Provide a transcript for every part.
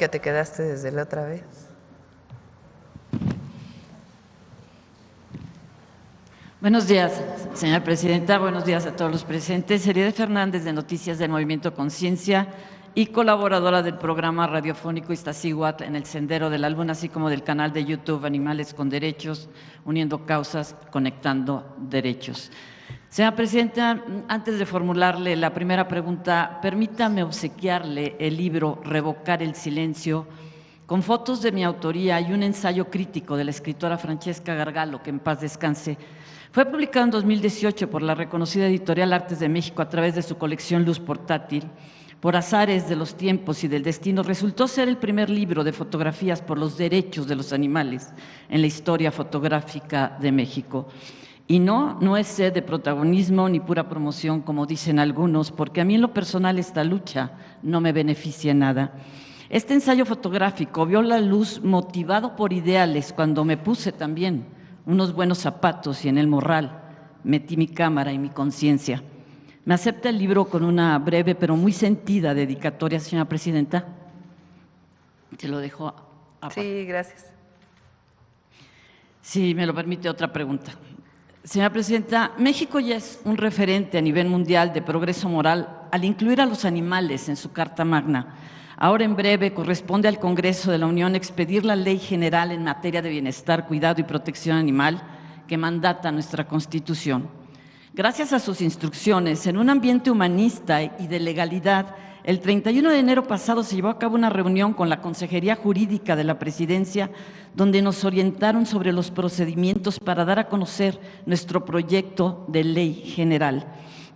Que te quedaste desde la otra vez. Buenos días, señora presidenta. Buenos días a todos los presentes. Seriedad Fernández, de Noticias del Movimiento Conciencia y colaboradora del programa radiofónico Iztaccíhuatl en el Sendero de la Luna, así como del canal de YouTube Animales con Derechos, uniendo causas, conectando derechos. Señora presidenta, antes de formularle la primera pregunta, permítame obsequiarle el libro Revocar el Silencio, con fotos de mi autoría y un ensayo crítico de la escritora Francesca Gargalo, que en paz descanse. Fue publicado en 2018 por la reconocida editorial Artes de México a través de su colección Luz Portátil. Por azares de los tiempos y del destino, resultó ser el primer libro de fotografías por los derechos de los animales en la historia fotográfica de México. Y no es sed de protagonismo ni pura promoción, como dicen algunos, porque a mí en lo personal esta lucha no me beneficia en nada. Este ensayo fotográfico vio la luz motivado por ideales cuando me puse también unos buenos zapatos y en el morral metí mi cámara y mi conciencia. ¿Me acepta el libro con una breve pero muy sentida dedicatoria, señora presidenta? Se lo dejo a... Sí, gracias. Si me lo permite, otra pregunta. Señora presidenta, México ya es un referente a nivel mundial de progreso moral al incluir a los animales en su Carta Magna. Ahora en breve corresponde al Congreso de la Unión expedir la Ley General en materia de bienestar, cuidado y protección animal que mandata nuestra Constitución. Gracias a sus instrucciones, en un ambiente humanista y de legalidad, el 31 de enero pasado se llevó a cabo una reunión con la Consejería Jurídica de la Presidencia, donde nos orientaron sobre los procedimientos para dar a conocer nuestro proyecto de ley general.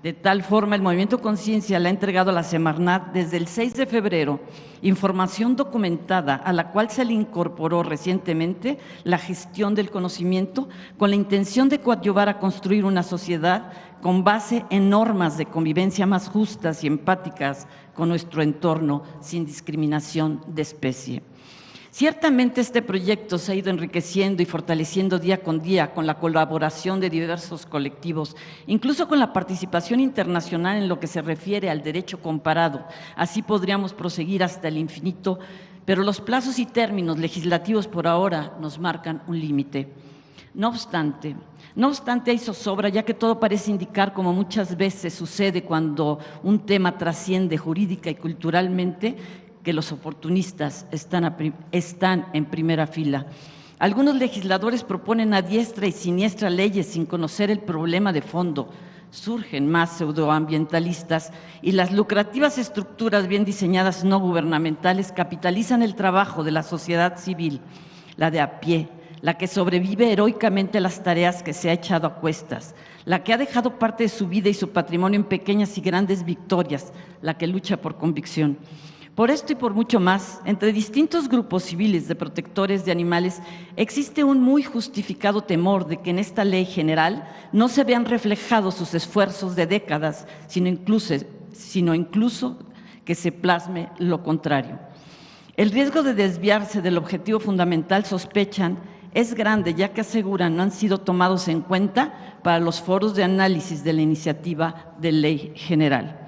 De tal forma, el Movimiento Conciencia le ha entregado a la Semarnat desde el 6 de febrero información documentada a la cual se le incorporó recientemente la gestión del conocimiento con la intención de coadyuvar a construir una sociedad con base en normas de convivencia más justas y empáticas con nuestro entorno, sin discriminación de especie. Ciertamente este proyecto se ha ido enriqueciendo y fortaleciendo día con día con la colaboración de diversos colectivos, incluso con la participación internacional en lo que se refiere al derecho comparado. Así podríamos proseguir hasta el infinito, pero los plazos y términos legislativos por ahora nos marcan un límite. No obstante, hay zozobra, ya que todo parece indicar, como muchas veces sucede cuando un tema trasciende jurídica y culturalmente, que los oportunistas están en primera fila. Algunos legisladores proponen a diestra y siniestra leyes sin conocer el problema de fondo. Surgen más pseudoambientalistas y las lucrativas estructuras bien diseñadas no gubernamentales capitalizan el trabajo de la sociedad civil, la de a pie, la que sobrevive heroicamente a las tareas que se ha echado a cuestas, la que ha dejado parte de su vida y su patrimonio en pequeñas y grandes victorias, la que lucha por convicción. Por esto y por mucho más, entre distintos grupos civiles de protectores de animales existe un muy justificado temor de que en esta ley general no se vean reflejados sus esfuerzos de décadas, sino incluso que se plasme lo contrario. El riesgo de desviarse del objetivo fundamental, sospechan, es grande, ya que aseguran no han sido tomados en cuenta para los foros de análisis de la iniciativa de ley general.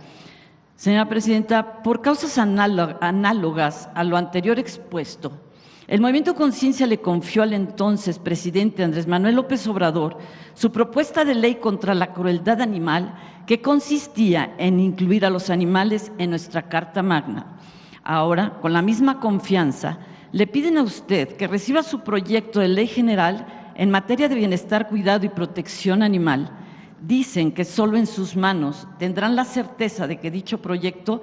Señora presidenta, por causas análogas a lo anterior expuesto, el Movimiento Conciencia le confió al entonces presidente Andrés Manuel López Obrador su propuesta de ley contra la crueldad animal, que consistía en incluir a los animales en nuestra Carta Magna. Ahora, con la misma confianza, le piden a usted que reciba su proyecto de ley general en materia de bienestar, cuidado y protección animal. Dicen que solo en sus manos tendrán la certeza de que dicho proyecto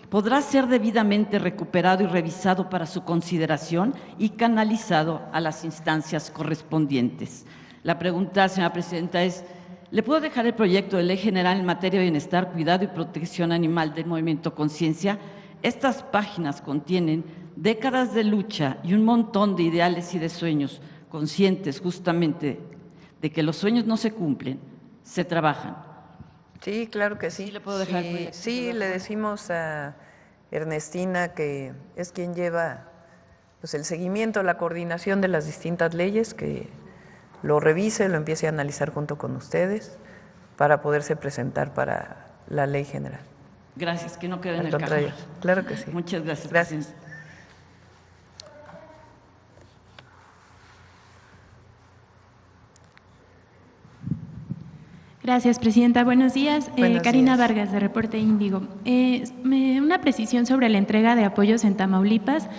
podrá ser debidamente recuperado y revisado para su consideración y canalizado a las instancias correspondientes. La pregunta, señora presidenta, es: ¿le puedo dejar el proyecto de ley general en materia de bienestar, cuidado y protección animal del Movimiento Conciencia? Estas páginas contienen décadas de lucha y un montón de ideales y de sueños, conscientes justamente de que los sueños no se cumplen, se trabajan. Sí, claro que sí. ¿Sí le puedo dejar? Sí, le decimos a Ernestina, que es quien lleva pues el seguimiento, la coordinación de las distintas leyes, que lo revise, lo empiece a analizar junto con ustedes para poderse presentar para la ley general. Gracias, que no quede en Al el contrario, cajón. claro que sí. Muchas gracias. Gracias. Gracias, presidenta. Buenos días. Karina días. Vargas, de Reporte Índigo. Una precisión sobre la entrega de apoyos en Tamaulipas.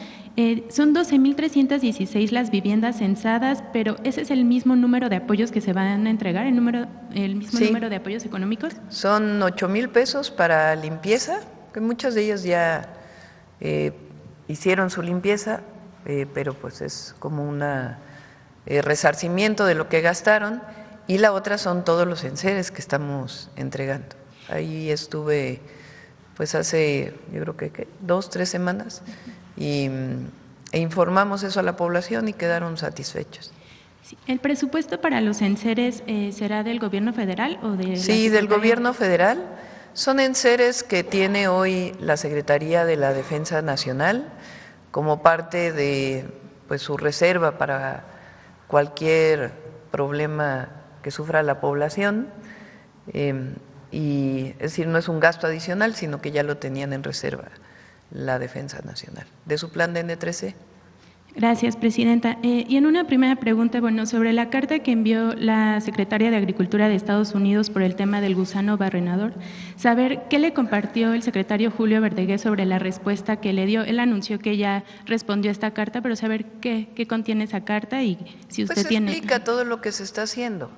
Son 12.316 las viviendas censadas, pero ¿ese es el mismo número de apoyos que se van a entregar, el mismo Sí. número de apoyos económicos? Son 8,000 pesos para limpieza, que muchas de ellas ya hicieron su limpieza, pero pues es como un resarcimiento de lo que gastaron, y la otra son todos los enseres que estamos entregando. Ahí estuve pues hace, yo creo que 2, 3 semanas, e informamos eso a la población y quedaron satisfechos. Sí. ¿El presupuesto para los enseres será del gobierno federal o de la Sí, del Secretaría? gobierno federal. Son enseres que tiene hoy la Secretaría de la Defensa Nacional como parte de pues su reserva para cualquier problema que sufra la población, y es decir, no es un gasto adicional, sino que ya lo tenían en reserva la Defensa Nacional, de su plan de N3C. Gracias, presidenta. Y en una primera pregunta, sobre la carta que envió la secretaria de Agricultura de Estados Unidos por el tema del gusano barrenador, saber qué le compartió el secretario Julio Verdeguer sobre la respuesta que le dio. Él anunció que ya respondió a esta carta, pero saber qué contiene esa carta y si usted pues tiene… explica todo lo que se está haciendo,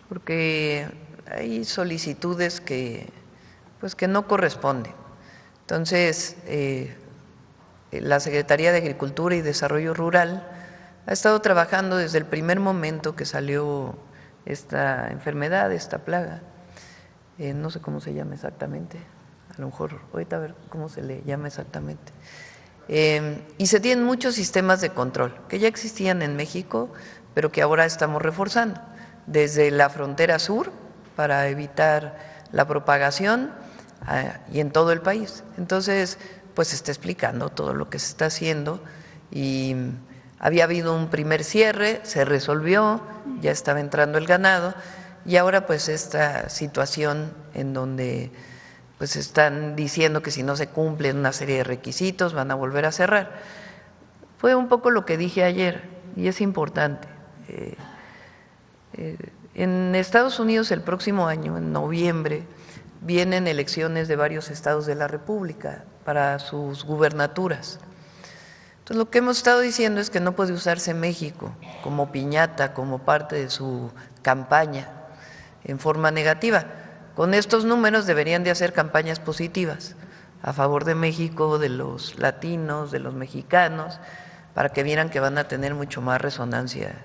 porque hay solicitudes que no corresponden. Entonces, la Secretaría de Agricultura y Desarrollo Rural ha estado trabajando desde el primer momento que salió esta enfermedad, esta plaga, no sé cómo se llama exactamente, a lo mejor ahorita a ver cómo se le llama exactamente, y se tienen muchos sistemas de control que ya existían en México, pero que ahora estamos reforzando, desde la frontera sur para evitar la propagación y en todo el país. Entonces, pues se está explicando todo lo que se está haciendo, y había habido un primer cierre, se resolvió, ya estaba entrando el ganado, y ahora pues esta situación en donde pues están diciendo que si no se cumplen una serie de requisitos van a volver a cerrar. Fue un poco lo que dije ayer, y es importante. En Estados Unidos el próximo año, en noviembre, vienen elecciones de varios estados de la República para sus gubernaturas. Entonces, lo que hemos estado diciendo es que no puede usarse México como piñata, como parte de su campaña en forma negativa. Con estos números deberían de hacer campañas positivas a favor de México, de los latinos, de los mexicanos, para que vieran que van a tener mucho más resonancia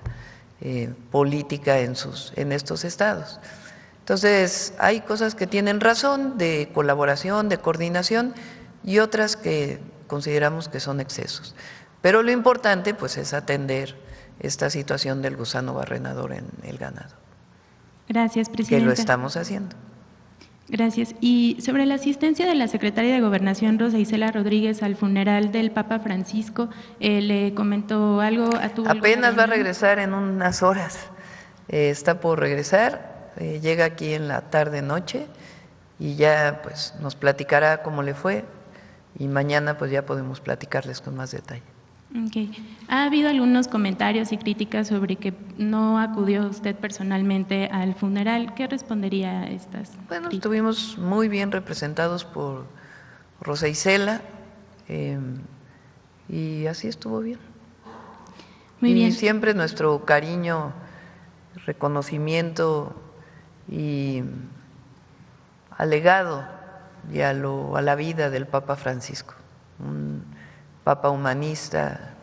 política en estos estados. Entonces, hay cosas que tienen razón de colaboración, de coordinación, y otras que consideramos que son excesos. Pero lo importante pues es atender esta situación del gusano barrenador en el ganado. Gracias, presidenta. Que lo estamos haciendo. Gracias. Y sobre la asistencia de la secretaria de Gobernación, Rosa Isela Rodríguez, al funeral del Papa Francisco, ¿le comentó algo? Apenas va a regresar en unas horas, está por regresar, llega aquí en la tarde-noche y ya pues nos platicará cómo le fue, y mañana pues ya podemos platicarles con más detalle. Okay. Ha habido algunos comentarios y críticas sobre que no acudió usted personalmente al funeral. ¿Qué respondería a estas críticas? Estuvimos muy bien representados por Rosa Isela, y así estuvo bien. Muy bien. Y siempre nuestro cariño, reconocimiento y alegado y a la vida del Papa Francisco, un Papa humanista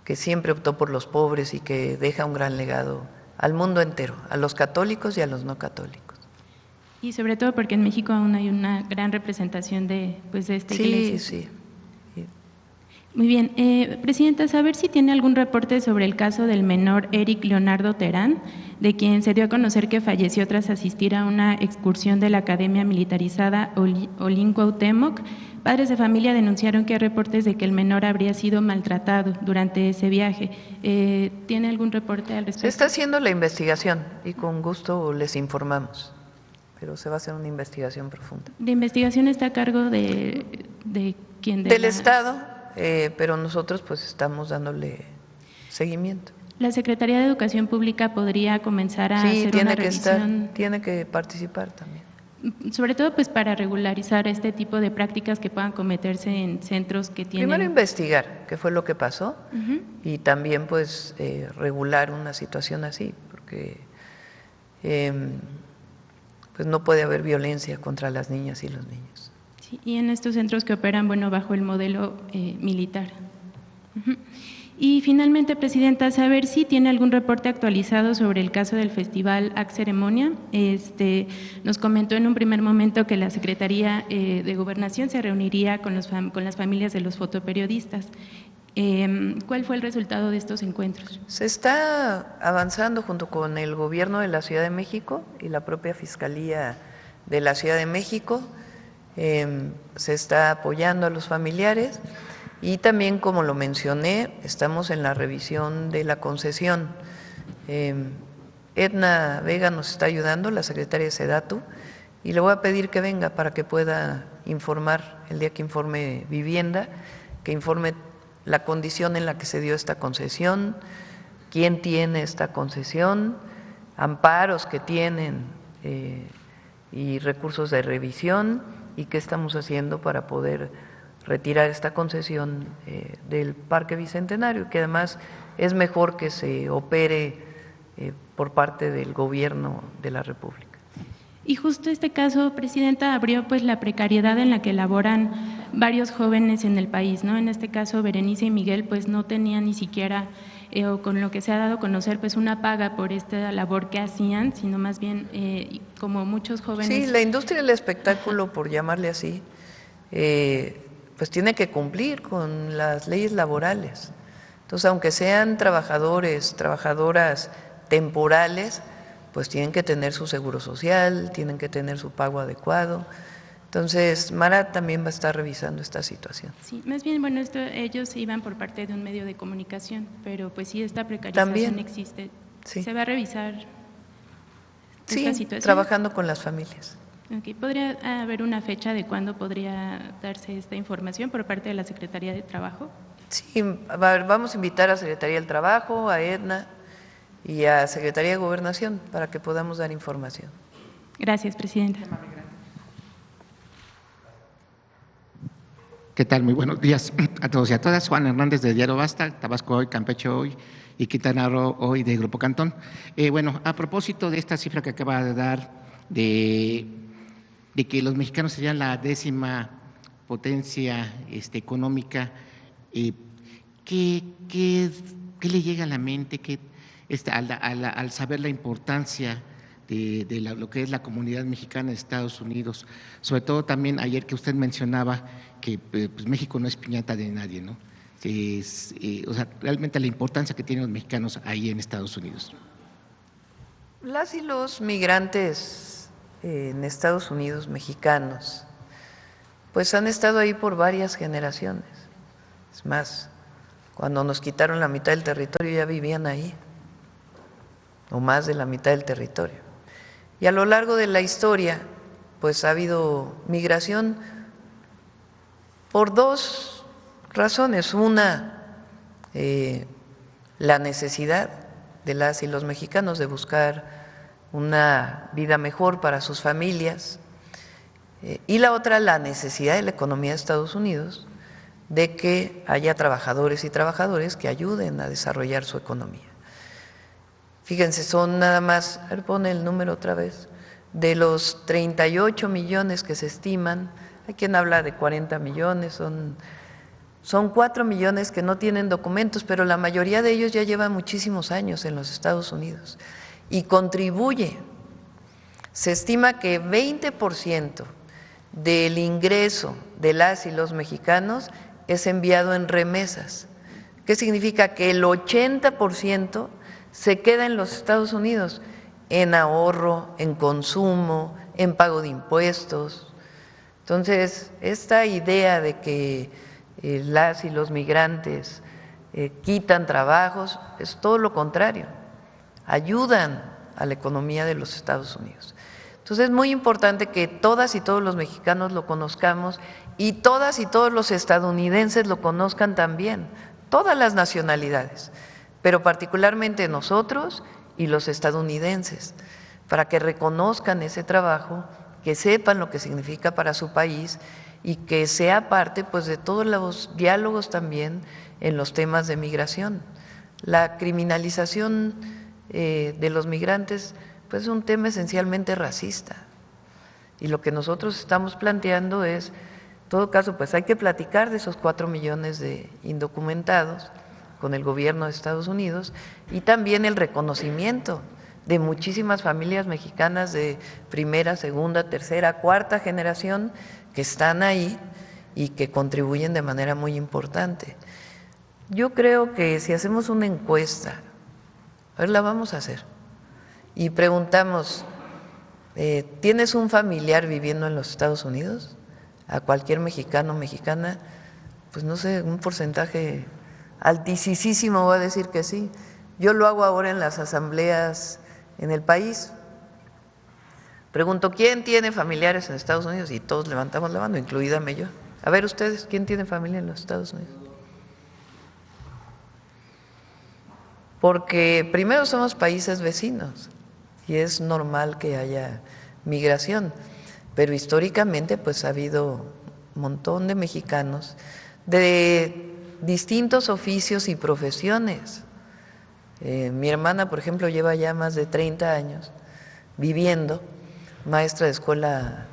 que siempre optó por los pobres y que deja un gran legado al mundo entero, a los católicos y a los no católicos. Y sobre todo porque en México aún hay una gran representación de esta iglesia. Sí. Muy bien. Presidenta, saber si tiene algún reporte sobre el caso del menor Eric Leonardo Terán, de quien se dio a conocer que falleció tras asistir a una excursión de la Academia Militarizada Olin Cuauhtémoc. Padres de familia denunciaron que hay reportes de que el menor habría sido maltratado durante ese viaje. ¿Tiene algún reporte al respecto? Se está haciendo la investigación y con gusto les informamos, pero se va a hacer una investigación profunda. ¿La investigación está a cargo de quién? Del Estado, pero nosotros pues estamos dándole seguimiento. ¿La Secretaría de Educación Pública podría comenzar a hacer una revisión? Tiene que participar también. Sobre todo pues para regularizar este tipo de prácticas que puedan cometerse en centros que tienen… Primero investigar qué fue lo que pasó y también pues regular una situación así, porque pues no puede haber violencia contra las niñas y los niños. Sí, y en estos centros que operan, bueno, bajo el modelo militar. Y finalmente, Presidenta, saber si tiene algún reporte actualizado sobre el caso del Festival Ac Ceremonia. Nos comentó en un primer momento que la Secretaría de Gobernación se reuniría con las familias de los fotoperiodistas. ¿Cuál fue el resultado de estos encuentros? Se está avanzando junto con el Gobierno de la Ciudad de México y la propia Fiscalía de la Ciudad de México. Se está apoyando a los familiares. Y también, como lo mencioné, estamos en la revisión de la concesión. Edna Vega nos está ayudando, la secretaria de Sedatu, y le voy a pedir que venga para que pueda informar el día que informe Vivienda, que informe la condición en la que se dio esta concesión, quién tiene esta concesión, amparos que tienen y recursos de revisión y qué estamos haciendo para poder retirar esta concesión del Parque Bicentenario, que además es mejor que se opere por parte del Gobierno de la República. Y justo este caso, Presidenta, abrió pues la precariedad en la que laboran varios jóvenes en el país, ¿no? En este caso, Berenice y Miguel pues no tenían ni siquiera, o con lo que se ha dado a conocer, pues una paga por esta labor que hacían, sino más bien como muchos jóvenes… Sí, la industria del espectáculo, por llamarle así, pues tiene que cumplir con las leyes laborales. Entonces, aunque sean trabajadores, trabajadoras temporales, pues tienen que tener su seguro social, tienen que tener su pago adecuado. Entonces, Mara también va a estar revisando esta situación. Sí, más bien, bueno, ellos iban por parte de un medio de comunicación, pero pues sí, esta precarización también existe. Sí. ¿Se va a revisar esta situación? Trabajando con las familias. Okay. ¿Podría haber una fecha de cuándo podría darse esta información por parte de la Secretaría de Trabajo? Sí, vamos a invitar a Secretaría del Trabajo, a Edna y a Secretaría de Gobernación para que podamos dar información. Gracias, Presidenta. ¿Qué tal? Muy buenos días a todos y a todas. Juan Hernández de Diario Basta, Tabasco Hoy, Campeche Hoy y Quintana Roo Hoy de Grupo Cantón. Bueno, a propósito de esta cifra que acaba de dar de que los mexicanos serían la 10ª potencia económica, ¿qué le llega a la mente al saber la importancia de lo que es la comunidad mexicana de Estados Unidos? Sobre todo también ayer que usted mencionaba que pues México no es piñata de nadie, ¿no? O sea, realmente la importancia que tienen los mexicanos ahí en Estados Unidos. Las y los migrantes en Estados Unidos, mexicanos, pues han estado ahí por varias generaciones. Es más, cuando nos quitaron la mitad del territorio ya vivían ahí, o más de la mitad del territorio. Y a lo largo de la historia, pues ha habido migración por dos razones. Una, la necesidad de las y los mexicanos de buscar una vida mejor para sus familias, y la otra, la necesidad de la economía de Estados Unidos de que haya trabajadores y trabajadores que ayuden a desarrollar su economía. Fíjense, son nada más, a ver, pone el número otra vez, de los 38 millones que se estiman, hay quien habla de 40 millones, son 4 millones que no tienen documentos, pero la mayoría de ellos ya llevan muchísimos años en los Estados Unidos y contribuye. Se estima que 20% del ingreso de las y los mexicanos es enviado en remesas. ¿Qué significa? Que el 80% se queda en los Estados Unidos en ahorro, en consumo, en pago de impuestos. Entonces, esta idea de que las y los migrantes quitan trabajos es todo lo contrario, ayudan a la economía de los Estados Unidos. Entonces, es muy importante que todas y todos los mexicanos lo conozcamos y todas y todos los estadounidenses lo conozcan también, todas las nacionalidades, pero particularmente nosotros y los estadounidenses, para que reconozcan ese trabajo, que sepan lo que significa para su país y que sea parte pues de todos los diálogos también en los temas de migración. La criminalización de los migrantes pues es un tema esencialmente racista, y lo que nosotros estamos planteando es, en todo caso, pues hay que platicar de esos 4 millones de indocumentados con el gobierno de Estados Unidos, y también el reconocimiento de muchísimas familias mexicanas de primera, segunda, tercera, cuarta generación que están ahí y que contribuyen de manera muy importante. Yo creo que si hacemos una encuesta, a ver, la vamos a hacer, y preguntamos, ¿tienes un familiar viviendo en los Estados Unidos? A cualquier mexicano o mexicana, pues no sé, un porcentaje altísimo va a decir que sí. Yo lo hago ahora en las asambleas en el país. Pregunto, ¿quién tiene familiares en Estados Unidos? Y todos levantamos la mano, incluídame yo. A ver ustedes, ¿quién tiene familia en los Estados Unidos? Porque primero somos países vecinos y es normal que haya migración, pero históricamente pues ha habido un montón de mexicanos de distintos oficios y profesiones. Mi hermana, por ejemplo, lleva ya más de 30 años viviendo, maestra de escuela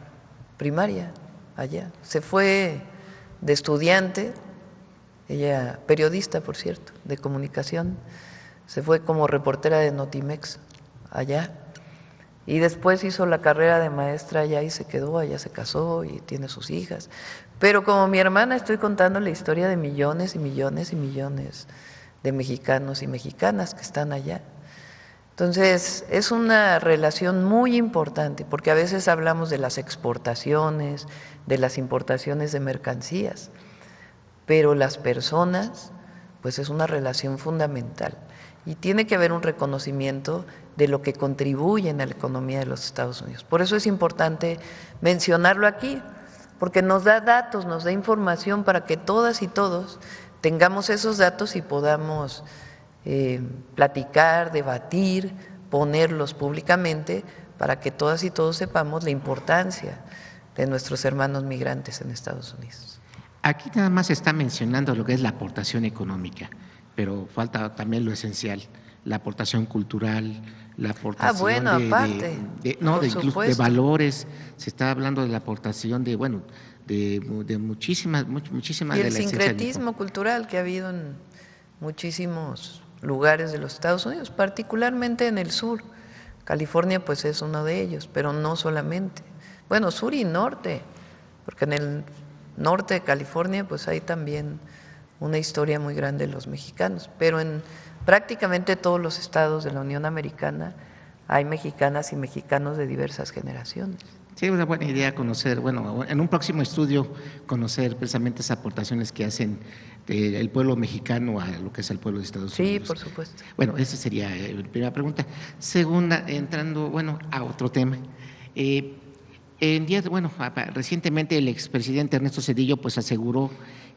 primaria allá. Se fue de estudiante, ella periodista, por cierto, de comunicación, se fue como reportera de Notimex allá, y después hizo la carrera de maestra allá y se quedó, allá se casó y tiene sus hijas. Pero como mi hermana estoy contando la historia de millones y millones y millones de mexicanos y mexicanas que están allá. Entonces, es una relación muy importante, porque a veces hablamos de las exportaciones, de las importaciones de mercancías, pero las personas, pues es una relación fundamental. Y tiene que haber un reconocimiento de lo que contribuyen a la economía de los Estados Unidos. Por eso es importante mencionarlo aquí, porque nos da datos, nos da información para que todas y todos tengamos esos datos y podamos platicar, debatir, ponerlos públicamente para que todas y todos sepamos la importancia de nuestros hermanos migrantes en Estados Unidos. Aquí nada más se está mencionando lo que es la aportación económica, pero falta también lo esencial, la aportación cultural, la aportación de valores. Se está hablando de la aportación de muchísimas y el sincretismo cultural que ha habido en muchísimos lugares de los Estados Unidos, particularmente en el sur. California pues es uno de ellos, pero no solamente. Bueno, sur y norte, porque en el norte de California pues hay también una historia muy grande de los mexicanos, pero en prácticamente todos los estados de la Unión Americana hay mexicanas y mexicanos de diversas generaciones. Sí, es una buena idea conocer, en un próximo estudio, conocer precisamente esas aportaciones que hacen el pueblo mexicano a lo que es el pueblo de Estados Unidos. Sí, por supuesto. Bueno, esa sería la primera pregunta. Segunda, entrando, a otro tema. Recientemente el expresidente Ernesto Zedillo pues aseguró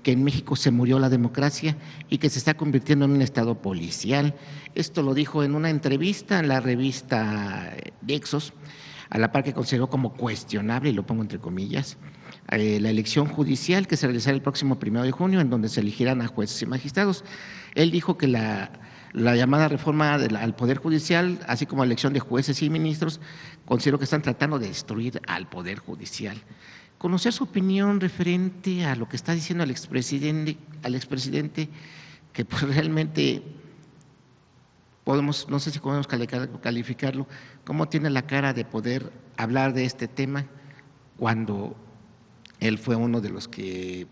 que en México se murió la democracia y que se está convirtiendo en un estado policial. Esto lo dijo en una entrevista en la revista Nexos, a la par que consideró como cuestionable, y lo pongo entre comillas, la elección judicial que se realizará el próximo 1 de junio, en donde se elegirán a jueces y magistrados. Él dijo que la llamada reforma al Poder Judicial, así como la elección de jueces y ministros, considero que están tratando de destruir al Poder Judicial. Conocer su opinión referente a lo que está diciendo al expresidente, que pues realmente no sé si podemos calificarlo, cómo tiene la cara de poder hablar de este tema cuando él fue uno de los que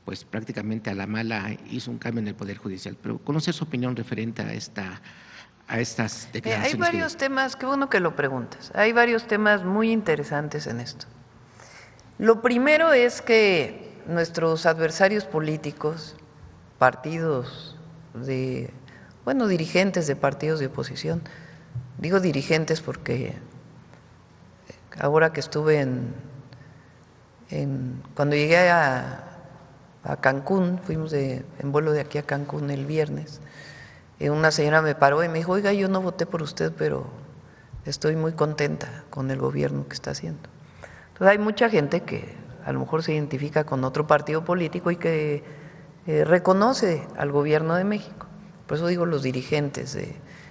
pues prácticamente a la mala hizo un cambio en el Poder Judicial. Pero conocer su opinión referente a estas declaraciones. Hay varios temas, qué bueno que lo preguntas, hay varios temas muy interesantes en esto. Lo primero es que nuestros adversarios políticos, dirigentes de partidos de oposición, digo dirigentes porque ahora que estuve cuando llegué a Cancún, fuimos en vuelo de aquí a Cancún el viernes, una señora me paró y me dijo, oiga, yo no voté por usted, pero estoy muy contenta con el gobierno que está haciendo. Entonces hay mucha gente que a lo mejor se identifica con otro partido político y que reconoce al gobierno de México. Por eso digo los dirigentes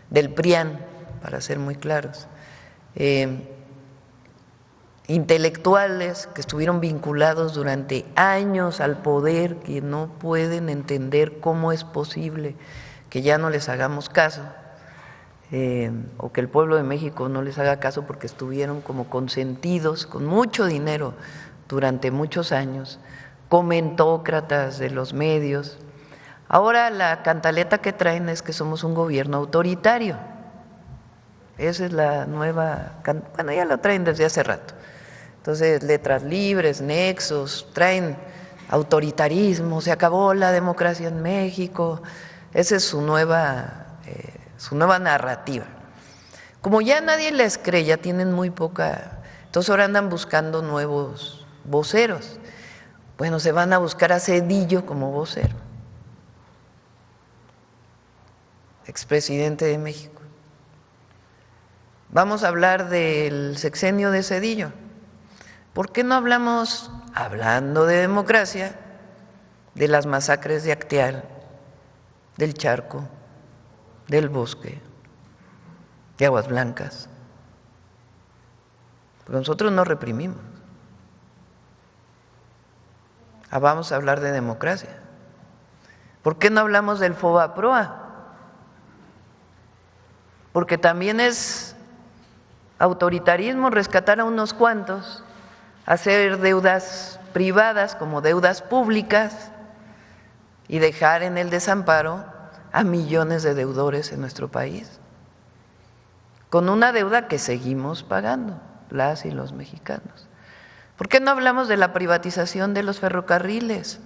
del PRIAN, para ser muy claros. Intelectuales que estuvieron vinculados durante años al poder, que no pueden entender cómo es posible que ya no les hagamos caso, o que el pueblo de México no les haga caso porque estuvieron como consentidos con mucho dinero durante muchos años, comentócratas de los medios. Ahora la cantaleta que traen es que somos un gobierno autoritario. Esa es la nueva, bueno, ya lo traen desde hace rato. Entonces, letras libres, nexos, traen autoritarismo, se acabó la democracia en México. Esa es su nueva narrativa. Como ya nadie les cree, ya tienen muy poca, entonces ahora andan buscando nuevos voceros. Bueno, se van a buscar a Zedillo como vocero, expresidente de México. Vamos a hablar del sexenio de Zedillo. ¿Por qué no hablamos, hablando de democracia, de las masacres de Acteal, del Charco, del Bosque, de Aguas Blancas? Porque nosotros no reprimimos. Vamos a hablar de democracia. ¿Por qué no hablamos del FOBAPROA? Porque también es autoritarismo rescatar a unos cuantos, hacer deudas privadas como deudas públicas y dejar en el desamparo a millones de deudores en nuestro país, con una deuda que seguimos pagando, las y los mexicanos. ¿Por qué no hablamos de la privatización de los ferrocarriles?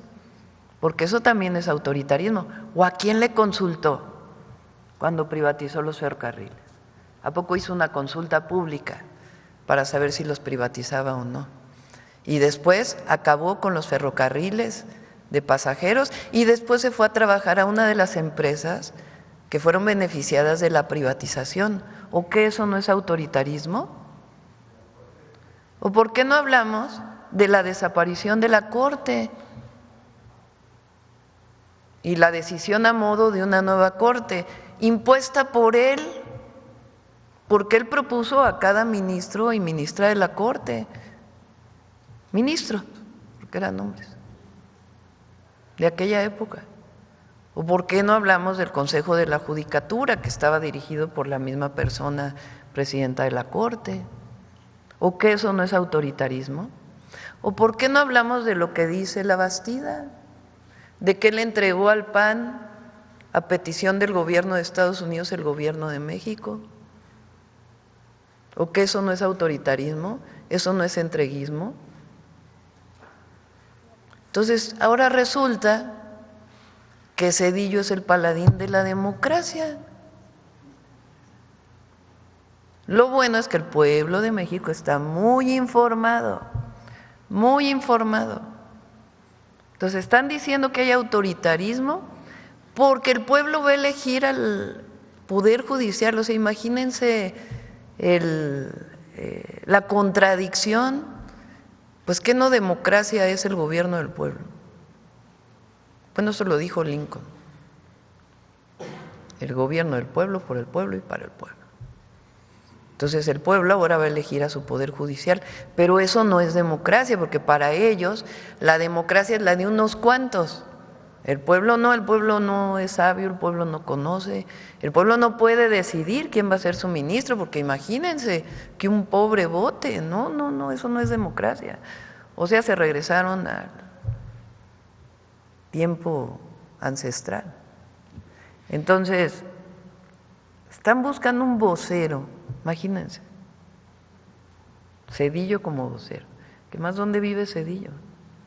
Porque eso también es autoritarismo. ¿O a quién le consultó cuando privatizó los ferrocarriles? ¿A poco hizo una consulta pública para saber si los privatizaba o no? Y después acabó con los ferrocarriles de pasajeros y después se fue a trabajar a una de las empresas que fueron beneficiadas de la privatización. ¿O qué eso no es autoritarismo? ¿O por qué no hablamos de la desaparición de la Corte y la decisión a modo de una nueva Corte impuesta por él? Porque él propuso a cada ministro y ministra de la Corte, ministros, porque eran hombres, de aquella época. ¿O por qué no hablamos del Consejo de la Judicatura, que estaba dirigido por la misma persona, presidenta de la Corte? ¿O que eso no es autoritarismo? ¿O por qué no hablamos de lo que dice la Bastida? ¿De qué le entregó al PAN a petición del gobierno de Estados Unidos el gobierno de México? ¿O que eso no es autoritarismo? ¿Eso no es entreguismo? Entonces, ahora resulta que Zedillo es el paladín de la democracia. Lo bueno es que el pueblo de México está muy informado, muy informado. Entonces, están diciendo que hay autoritarismo porque el pueblo va a elegir al Poder Judicial. O sea, imagínense la contradicción. Pues ¿qué no democracia es el gobierno del pueblo? Bueno, eso lo dijo Lincoln. El gobierno del pueblo, por el pueblo y para el pueblo. Entonces el pueblo ahora va a elegir a su poder judicial, pero eso no es democracia, porque para ellos la democracia es la de unos cuantos. El pueblo no es sabio, el pueblo no conoce, el pueblo no puede decidir quién va a ser su ministro, porque imagínense que un pobre vote. No, eso no es democracia. O sea, se regresaron al tiempo ancestral. Entonces, están buscando un vocero, imagínense, Zedillo como vocero. ¿Qué más dónde vive Zedillo?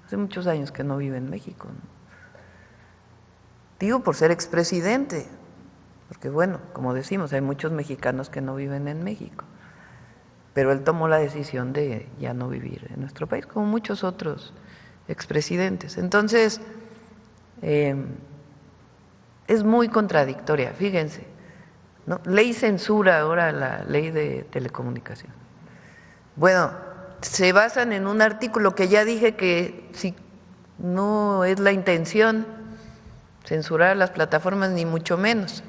Hace muchos años que no vive en México, ¿no? Digo por ser expresidente, porque bueno, como decimos, hay muchos mexicanos que no viven en México, pero él tomó la decisión de ya no vivir en nuestro país, como muchos otros expresidentes. Entonces, Es muy contradictoria, fíjense, ¿no? Ley censura ahora la ley de telecomunicación. Bueno, se basan en un artículo que ya dije que si no es la intención censurar las plataformas, ni mucho menos,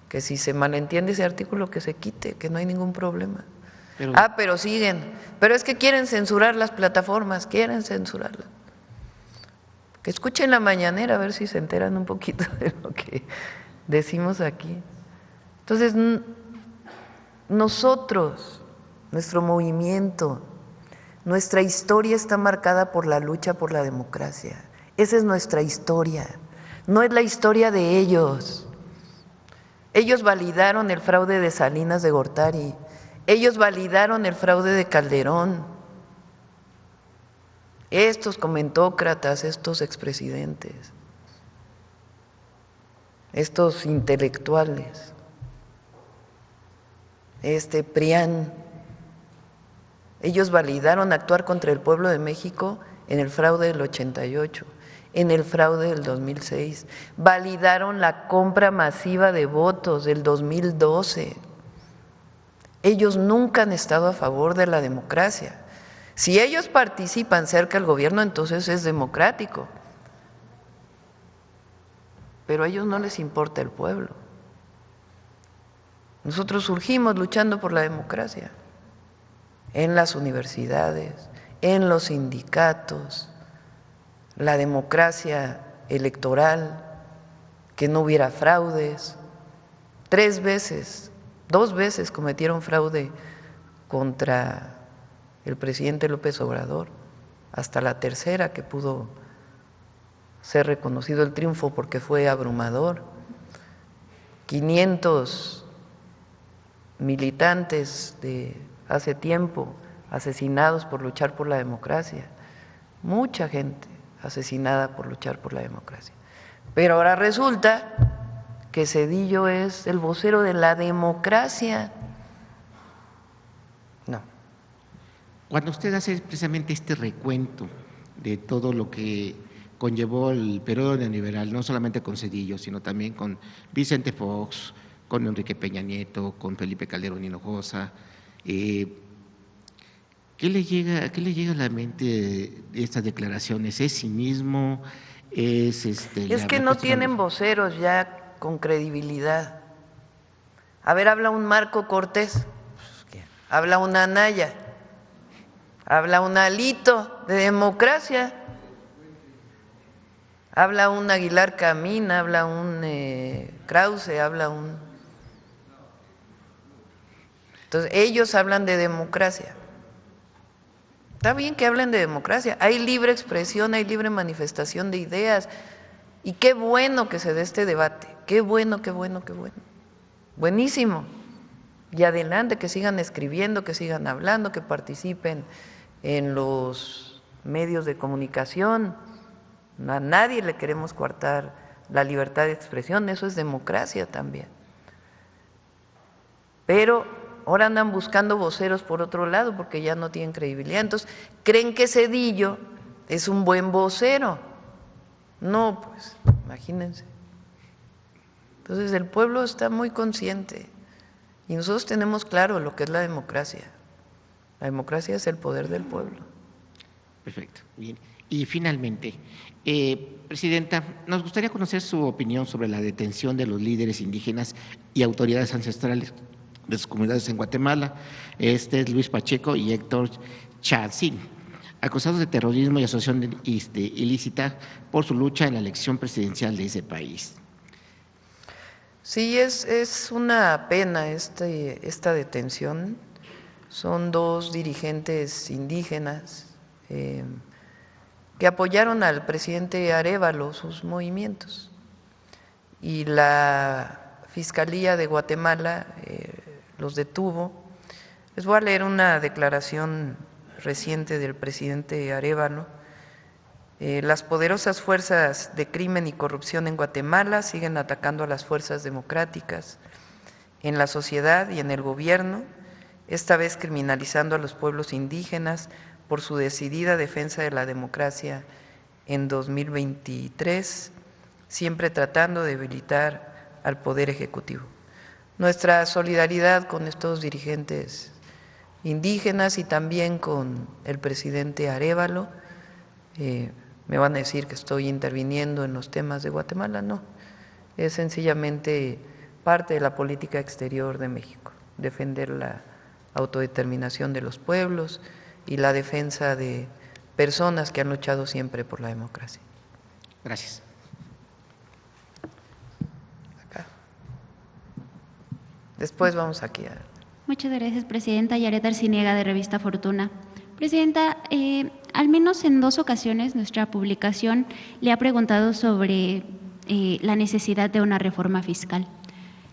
que si se malentiende ese artículo que se quite, que no hay ningún problema. Pero siguen, pero es que quieren censurar las plataformas, quieren censurarlas. Que escuchen la mañanera a ver si se enteran un poquito de lo que decimos aquí. Entonces, nosotros, nuestro movimiento, nuestra historia está marcada por la lucha por la democracia. Esa es nuestra historia, no es la historia de ellos. Ellos validaron el fraude de Salinas de Gortari, ellos validaron el fraude de Calderón. Estos comentócratas, estos expresidentes, estos intelectuales, PRIAN, ellos validaron actuar contra el pueblo de México en el fraude del 88, en el fraude del 2006, validaron la compra masiva de votos del 2012. Ellos nunca han estado a favor de la democracia. Si ellos participan cerca del gobierno, entonces es democrático. Pero a ellos no les importa el pueblo. Nosotros surgimos luchando por la democracia, en las universidades, en los sindicatos, la democracia electoral, que no hubiera fraudes. 2 veces cometieron fraude contra el presidente López Obrador, hasta la tercera que pudo ser reconocido el triunfo porque fue abrumador. 500 militantes de hace tiempo asesinados por luchar por la democracia, mucha gente asesinada por luchar por la democracia. Pero ahora resulta que Zedillo es el vocero de la democracia. No. Cuando usted hace precisamente este recuento de todo lo que conllevó el periodo neoliberal, no solamente con Zedillo, sino también con Vicente Fox, con Enrique Peña Nieto, con Felipe Calderón Hinojosa, ¿qué le llega a la mente de estas declaraciones? ¿Es cinismo? ¿Es que no tienen voceros ya con credibilidad. A ver, habla un Marco Cortés, habla un Anaya, habla un Alito de democracia, habla un Aguilar Camín, habla un Krause, habla un… Entonces, ellos hablan de democracia. Está bien que hablen de democracia, hay libre expresión, hay libre manifestación de ideas, y qué bueno que se dé este debate, qué bueno, qué bueno, qué bueno. Buenísimo. Y adelante, que sigan escribiendo, que sigan hablando, que participen en los medios de comunicación. A nadie le queremos coartar la libertad de expresión, eso es democracia también. Pero ahora andan buscando voceros por otro lado porque ya no tienen credibilidad. Entonces, creen que Zedillo es un buen vocero. No, pues, imagínense. Entonces, el pueblo está muy consciente y nosotros tenemos claro lo que es la democracia. La democracia es el poder del pueblo. Perfecto, bien. Y finalmente, Presidenta, nos gustaría conocer su opinión sobre la detención de los líderes indígenas y autoridades ancestrales de sus comunidades en Guatemala. Es Luis Pacheco y Héctor Chacín, acusados de terrorismo y asociación ilícita por su lucha en la elección presidencial de ese país. Sí, es una pena esta detención. Son 2 dirigentes indígenas que apoyaron al presidente Arévalo, sus movimientos. Y la Fiscalía de Guatemala los detuvo. Les voy a leer una declaración reciente del presidente Arévalo. Las poderosas fuerzas de crimen y corrupción en Guatemala siguen atacando a las fuerzas democráticas en la sociedad y en el gobierno, esta vez criminalizando a los pueblos indígenas por su decidida defensa de la democracia en 2023, siempre tratando de debilitar al Poder Ejecutivo. Nuestra solidaridad con estos dirigentes indígenas y también con el presidente Arévalo. Me van a decir que estoy interviniendo en los temas de Guatemala, no, es sencillamente parte de la política exterior de México, defender la autodeterminación de los pueblos y la defensa de personas que han luchado siempre por la democracia. Gracias. Acá. Después vamos aquí a… Muchas gracias, Presidenta. Yaret Arciniega, de Revista Fortuna. Presidenta, al menos en 2 ocasiones nuestra publicación le ha preguntado sobre la necesidad de una reforma fiscal.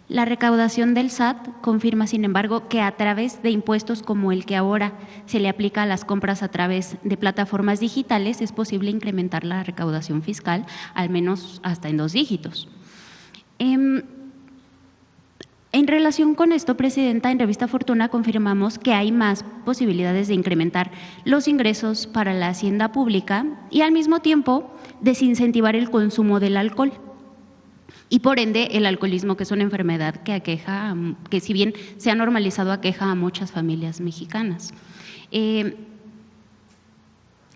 La recaudación del SAT confirma, sin embargo, que a través de impuestos como el que ahora se le aplica a las compras a través de plataformas digitales es posible incrementar la recaudación fiscal, al menos hasta en 2 dígitos. En relación con esto, Presidenta, en Revista Fortuna confirmamos que hay más posibilidades de incrementar los ingresos para la hacienda pública y al mismo tiempo desincentivar el consumo del alcohol y por ende el alcoholismo, que es una enfermedad que aqueja, que si bien se ha normalizado, aqueja a muchas familias mexicanas.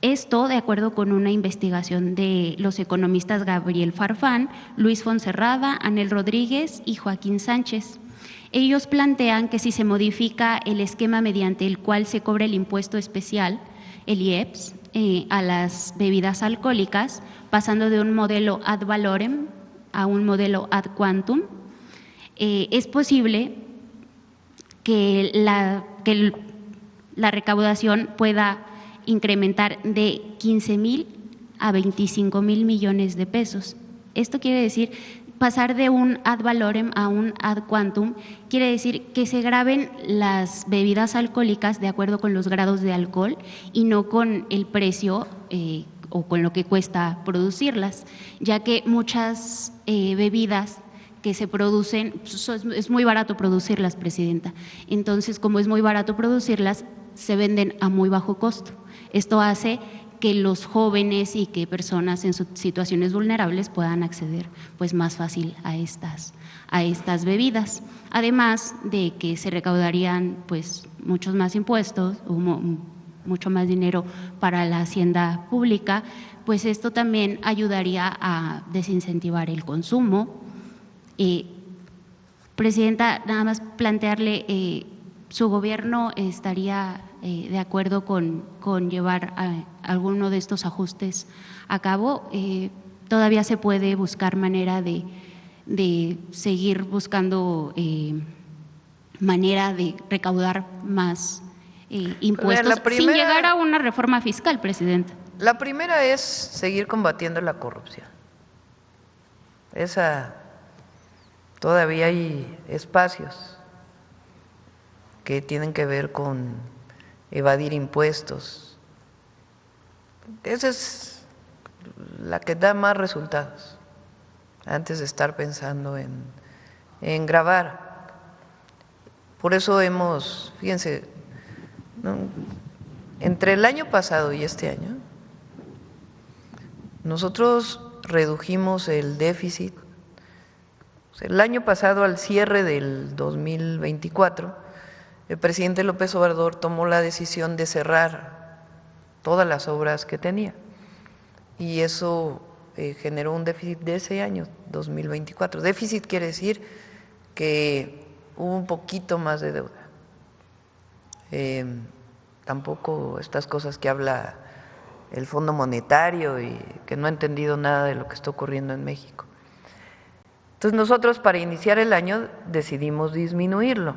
Esto de acuerdo con una investigación de los economistas Gabriel Farfán, Luis Fonserrada, Anel Rodríguez y Joaquín Sánchez. Ellos plantean que si se modifica el esquema mediante el cual se cobra el impuesto especial, el IEPS, a las bebidas alcohólicas, pasando de un modelo ad valorem a un modelo ad quantum, es posible que la recaudación pueda incrementar de 15,000 a 25,000 millones de pesos. Esto quiere decir pasar de un ad valorem a un ad quantum, quiere decir que se graben las bebidas alcohólicas de acuerdo con los grados de alcohol y no con el precio o con lo que cuesta producirlas, ya que muchas bebidas que se producen, es muy barato producirlas, Presidenta. Entonces, como es muy barato producirlas, se venden a muy bajo costo. Esto hace que los jóvenes y que personas en situaciones vulnerables puedan acceder pues más fácil a estas bebidas. Además de que se recaudarían pues muchos más impuestos, mucho más dinero para la hacienda pública, pues esto también ayudaría a desincentivar el consumo. Presidenta, nada más plantearle, ¿su gobierno estaría de acuerdo con llevar alguno de estos ajustes a cabo? Todavía se puede buscar manera de seguir buscando manera de recaudar más impuestos sin llegar a una reforma fiscal, Presidenta. La primera es seguir combatiendo la corrupción. Esa todavía hay espacios que tienen que ver con evadir impuestos. Esa es la que da más resultados antes de estar pensando en grabar. Por eso fíjense, ¿no?, entre el año pasado y este año, nosotros redujimos el déficit. El año pasado, al cierre del 2024, el presidente López Obrador tomó la decisión de cerrar todas las obras que tenía y eso generó un déficit de ese año, 2024. Déficit quiere decir que hubo un poquito más de deuda. Tampoco estas cosas que habla el Fondo Monetario y que no ha entendido nada de lo que está ocurriendo en México. Entonces nosotros para iniciar el año decidimos disminuirlo.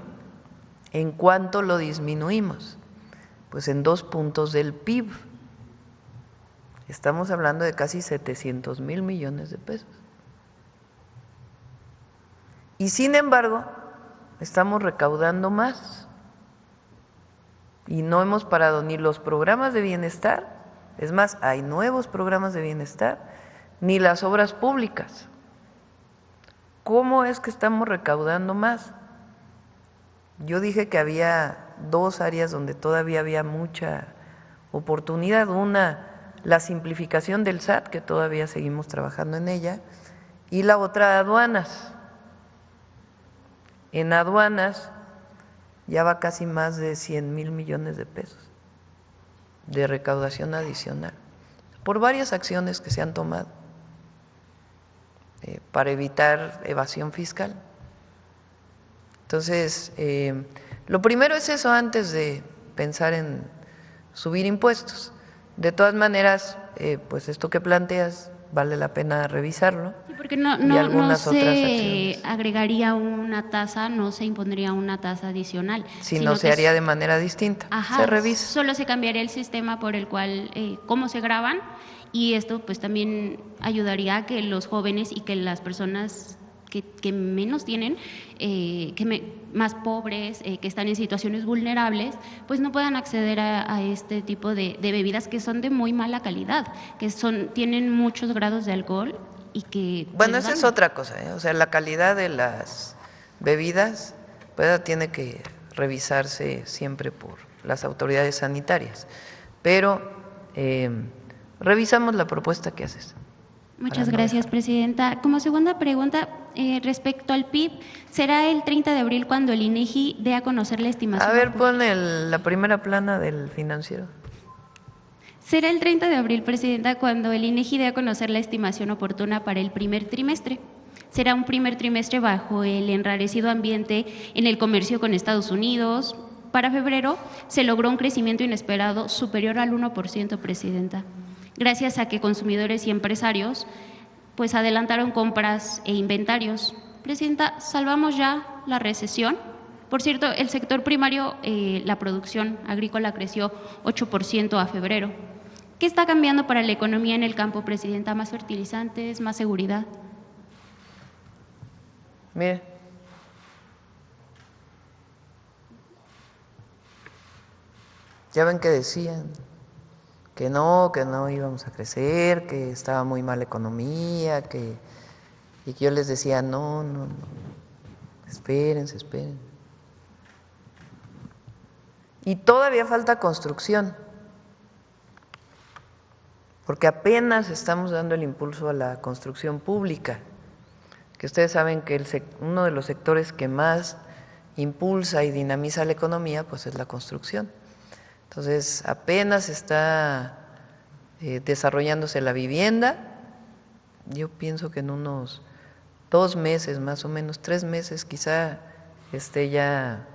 ¿En cuánto lo disminuimos? Pues en 2 puntos del PIB. Estamos hablando de casi 700,000 millones de pesos. Y sin embargo, estamos recaudando más. Y no hemos parado ni los programas de bienestar, es más, hay nuevos programas de bienestar, ni las obras públicas. ¿Cómo es que estamos recaudando más? Yo dije que había 2 áreas donde todavía había mucha oportunidad. Una, la simplificación del SAT, que todavía seguimos trabajando en ella, Y la otra, aduanas. En aduanas ya va casi más de 100,000 millones de pesos de recaudación adicional por varias acciones que se han tomado para evitar evasión fiscal. Entonces, lo primero es eso antes de pensar en subir impuestos. De todas maneras, pues esto que planteas vale la pena revisarlo. Sí, porque y no algunas otras se acciones. agregaría una tasa, no se impondría una tasa adicional. Si sino no, se que haría de manera distinta. Ajá, Se revisa. solo se cambiaría el sistema por el cual, cómo se graban, y esto pues también ayudaría a que los jóvenes y que las personas que menos tienen, más pobres, que están en situaciones vulnerables, pues no puedan acceder a este tipo de bebidas que son de muy mala calidad, que tienen muchos grados de alcohol y que… Bueno, pues, esa es otra cosa, ¿eh? O sea, la calidad de las bebidas pues tiene que revisarse siempre por las autoridades sanitarias, pero revisamos la propuesta que haces. Muchas gracias, Presidenta. Como segunda pregunta, respecto al PIB, ¿será el 30 de abril cuando el INEGI dé a conocer la estimación? A ver, pon la primera plana del financiero. Será el 30 de abril, Presidenta, cuando el INEGI dé a conocer la estimación oportuna para el primer trimestre. Será un primer trimestre bajo el enrarecido ambiente en el comercio con Estados Unidos. Para febrero se logró un crecimiento inesperado superior al 1%, Presidenta, gracias a que consumidores y empresarios pues adelantaron compras e inventarios. Presidenta, ¿salvamos ya la recesión? Por cierto, el sector primario, la producción agrícola creció 8% a febrero. ¿Qué está cambiando para la economía en el campo, Presidenta? ¿Más fertilizantes, más seguridad? Mire, ya ven que decían que no íbamos a crecer, que estaba muy mala economía, y que yo les decía, no, espérense. Y todavía falta construcción, porque apenas estamos dando el impulso a la construcción pública, que ustedes saben que uno de los sectores que más impulsa y dinamiza la economía, pues es la construcción. Entonces, apenas está desarrollándose la vivienda. Yo pienso que en unos 2 meses, más o menos 3 meses, quizá esté ya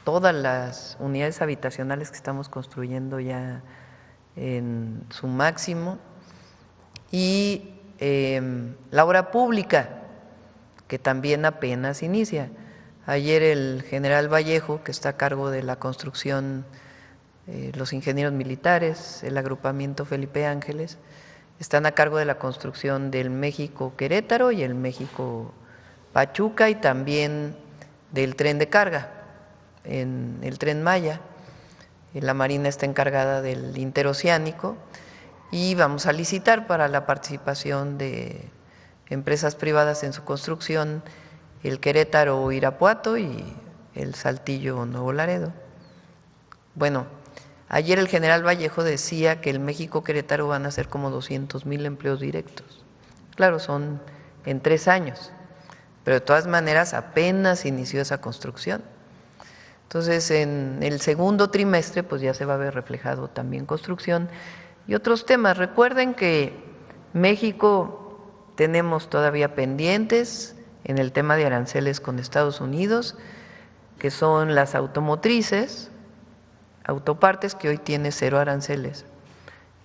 todas las unidades habitacionales que estamos construyendo ya en su máximo. Y la obra pública, que también apenas inicia. Ayer el general Vallejo, que está a cargo de la construcción, los ingenieros militares, el agrupamiento Felipe Ángeles, están a cargo de la construcción del México-Querétaro y el México-Pachuca, y también del tren de carga, en el Tren Maya. La Marina está encargada del interoceánico y vamos a licitar para la participación de empresas privadas en su construcción el Querétaro-Irapuato y el Saltillo-Nuevo Laredo. Bueno, ayer el general Vallejo decía que el México-Querétaro van a ser como 200,000 empleos directos. Claro, son en 3 años, pero de todas maneras apenas inició esa construcción. Entonces, en el segundo trimestre, pues ya se va a ver reflejado también construcción y otros temas. Recuerden que México tenemos todavía pendientes en el tema de aranceles con Estados Unidos, que son las automotrices, autopartes, que hoy tiene 0 aranceles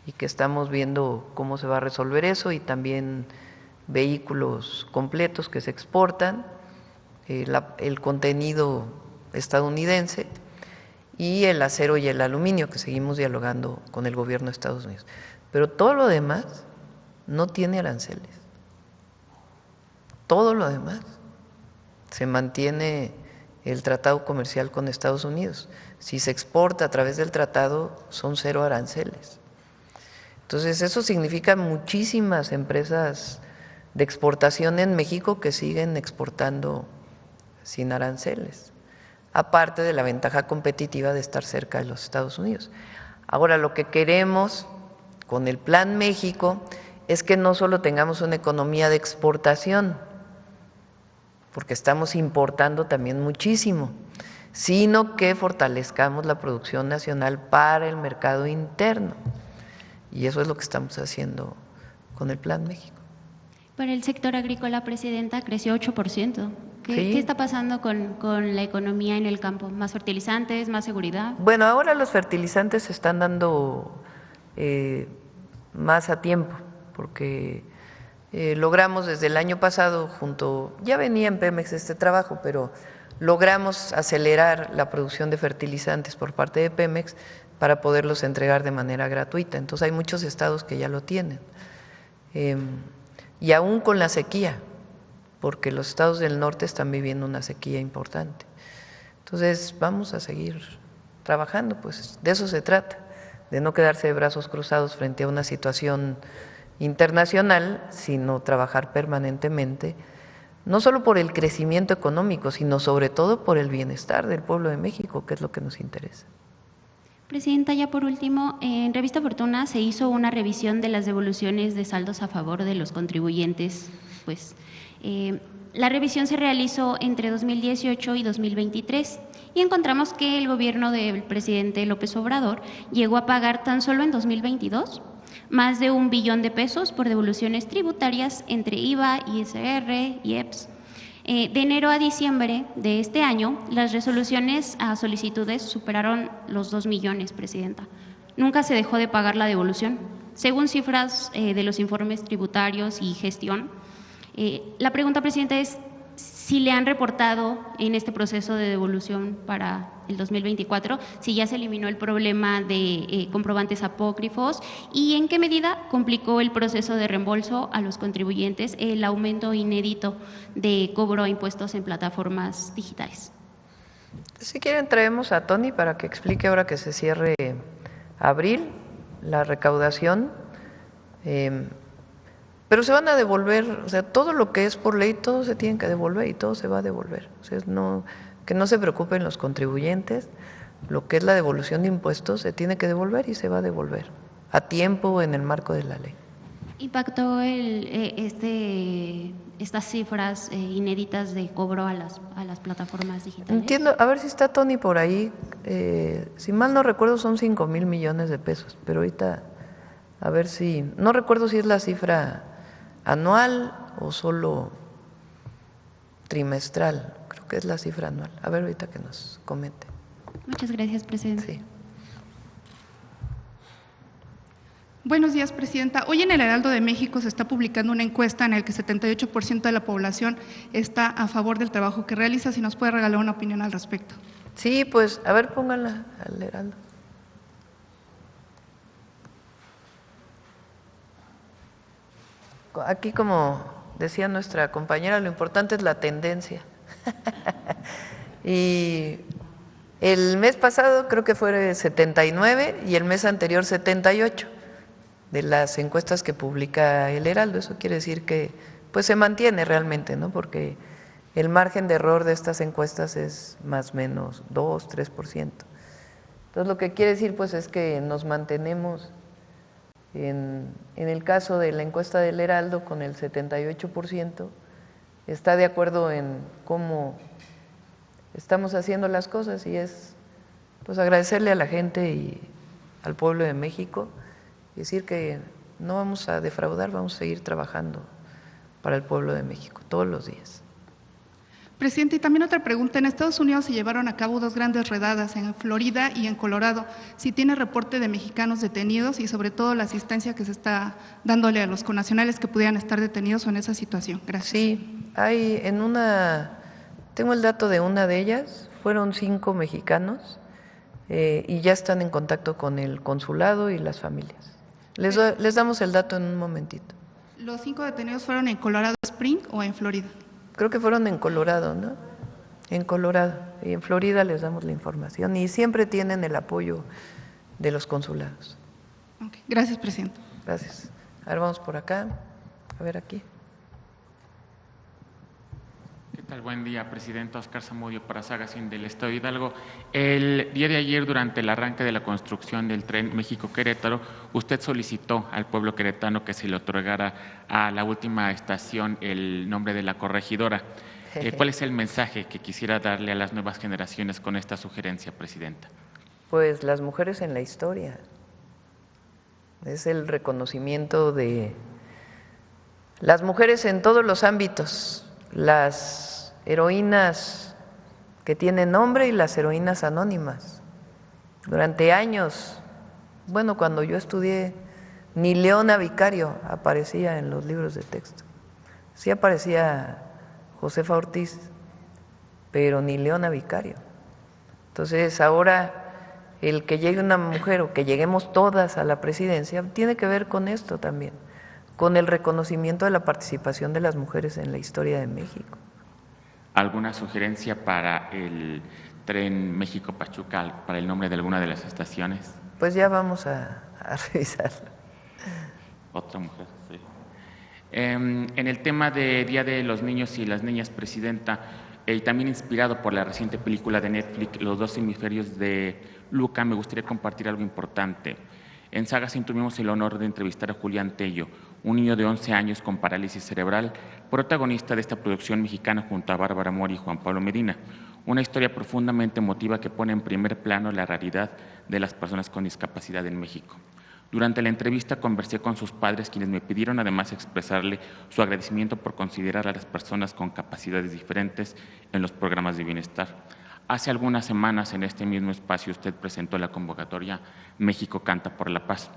y que estamos viendo cómo se va a resolver eso, y también vehículos completos que se exportan, el contenido estadounidense, y el acero y el aluminio, que seguimos dialogando con el gobierno de Estados Unidos. Pero todo lo demás no tiene aranceles. Todo lo demás se mantiene el tratado comercial con Estados Unidos. Si se exporta a través del tratado, son 0 aranceles. Entonces, eso significa muchísimas empresas de exportación en México que siguen exportando sin aranceles, aparte de la ventaja competitiva de estar cerca de los Estados Unidos. Ahora, lo que queremos con el Plan México es que no solo tengamos una economía de exportación, porque estamos importando también muchísimo, sino que fortalezcamos la producción nacional para el mercado interno. Y eso es lo que estamos haciendo con el Plan México. Para el sector agrícola, Presidenta, creció 8%. ¿Qué está pasando con la economía en el campo? ¿Más fertilizantes, más seguridad? Bueno, ahora los fertilizantes se están dando más a tiempo, porque logramos desde el año pasado, ya venía en Pemex este trabajo, pero logramos acelerar la producción de fertilizantes por parte de Pemex para poderlos entregar de manera gratuita. Entonces hay muchos estados que ya lo tienen. Y aún con la sequía, porque los estados del norte están viviendo una sequía importante. Entonces vamos a seguir trabajando, pues de eso se trata, de no quedarse de brazos cruzados frente a una situación internacional, sino trabajar permanentemente, no solo por el crecimiento económico, sino sobre todo por el bienestar del pueblo de México, que es lo que nos interesa. Presidenta, ya por último, en Revista Fortuna se hizo una revisión de las devoluciones de saldos a favor de los contribuyentes. La revisión se realizó entre 2018 y 2023 y encontramos que el gobierno del presidente López Obrador llegó a pagar tan solo en 2022 más de 1 billón de pesos por devoluciones tributarias entre IVA, ISR, IEPS. De enero a diciembre de este año, las resoluciones a solicitudes superaron los 2 millones, Presidenta. Nunca se dejó de pagar la devolución. Según cifras de los informes tributarios y gestión, la pregunta, Presidenta, es si le han reportado en este proceso de devolución para el 2024, si ya se eliminó el problema de comprobantes apócrifos y en qué medida complicó el proceso de reembolso a los contribuyentes el aumento inédito de cobro a impuestos en plataformas digitales. Si quieren traemos a Tony para que explique ahora que se cierre abril la recaudación, pero se van a devolver, o sea, todo lo que es por ley, todo se tiene que devolver y todo se va a devolver. O sea, que no se preocupen los contribuyentes, lo que es la devolución de impuestos se tiene que devolver y se va a devolver a tiempo en el marco de la ley. ¿Impactó estas cifras inéditas de cobro a las plataformas digitales? Entiendo, a ver si está Tony por ahí, si mal no recuerdo son 5,000 millones de pesos, pero ahorita a ver si, no recuerdo si es la cifra anual o solo trimestral, creo que es la cifra anual. A ver ahorita que nos comente. Muchas gracias, Presidenta. Sí. Buenos días, Presidenta. Hoy en el Heraldo de México se está publicando una encuesta en la que el 78% de la población está a favor del trabajo que realiza. Si nos puede regalar una opinión al respecto. Sí, pues, a ver, pónganla al Heraldo. Aquí, como decía nuestra compañera, lo importante es la tendencia. Y el mes pasado creo que fue 79 y el mes anterior 78 de las encuestas que publica el Heraldo. Eso quiere decir que pues se mantiene realmente, ¿no? Porque el margen de error de estas encuestas es más o menos 2, 3%. Entonces lo que quiere decir pues es que nos mantenemos en el caso de la encuesta del Heraldo con el 78%, está de acuerdo en cómo estamos haciendo las cosas y es pues agradecerle a la gente y al pueblo de México y decir que no vamos a defraudar, vamos a seguir trabajando para el pueblo de México todos los días. Presidente, y también otra pregunta. En Estados Unidos se llevaron a cabo 2 grandes redadas, en Florida y en Colorado. Si tiene reporte de mexicanos detenidos y sobre todo la asistencia que se está dándole a los connacionales que pudieran estar detenidos o en esa situación. Gracias. Sí, hay tengo el dato de una de ellas, fueron 5 mexicanos y ya están en contacto con el consulado y las familias. Les damos el dato en un momentito. ¿Los 5 detenidos fueron en Colorado Springs o en Florida? Creo que fueron en Colorado, ¿no? En Colorado. Y en Florida les damos la información y siempre tienen el apoyo de los consulados. Okay. Gracias, Presidente. tal? Buen día, Presidenta. Oscar Zamudio para Sagacín del Estado de Hidalgo. El día de ayer, durante el arranque de la construcción del tren México-Querétaro, usted solicitó al pueblo queretano que se le otorgara a la última estación el nombre de la corregidora. ¿Cuál es el mensaje que quisiera darle a las nuevas generaciones con esta sugerencia, Presidenta? Pues las mujeres en la historia. Es el reconocimiento de las mujeres en todos los ámbitos, las heroínas que tienen nombre y las heroínas anónimas. Durante años, bueno, cuando yo estudié, ni Leona Vicario aparecía en los libros de texto. Sí aparecía Josefa Ortiz, pero ni Leona Vicario. Entonces ahora el que llegue una mujer o que lleguemos todas a la presidencia tiene que ver con esto también, con el reconocimiento de la participación de las mujeres en la historia de México. ¿Alguna sugerencia para el tren México-Pachuca, para el nombre de alguna de las estaciones? Pues ya vamos a revisarlo. Otra mujer, sí. En el tema de Día de los Niños y las Niñas, Presidenta, y también inspirado por la reciente película de Netflix, Los dos hemisferios de Luca, me gustaría compartir algo importante. En Sagacín tuvimos el honor de entrevistar a Julián Tello, un niño de 11 años con parálisis cerebral, protagonista de esta producción mexicana junto a Bárbara Mori y Juan Pablo Medina. Una historia profundamente emotiva que pone en primer plano la realidad de las personas con discapacidad en México. Durante la entrevista conversé con sus padres, quienes me pidieron además expresarle su agradecimiento por considerar a las personas con capacidades diferentes en los programas de bienestar. Hace algunas semanas en este mismo espacio usted presentó la convocatoria México Canta por la Paz.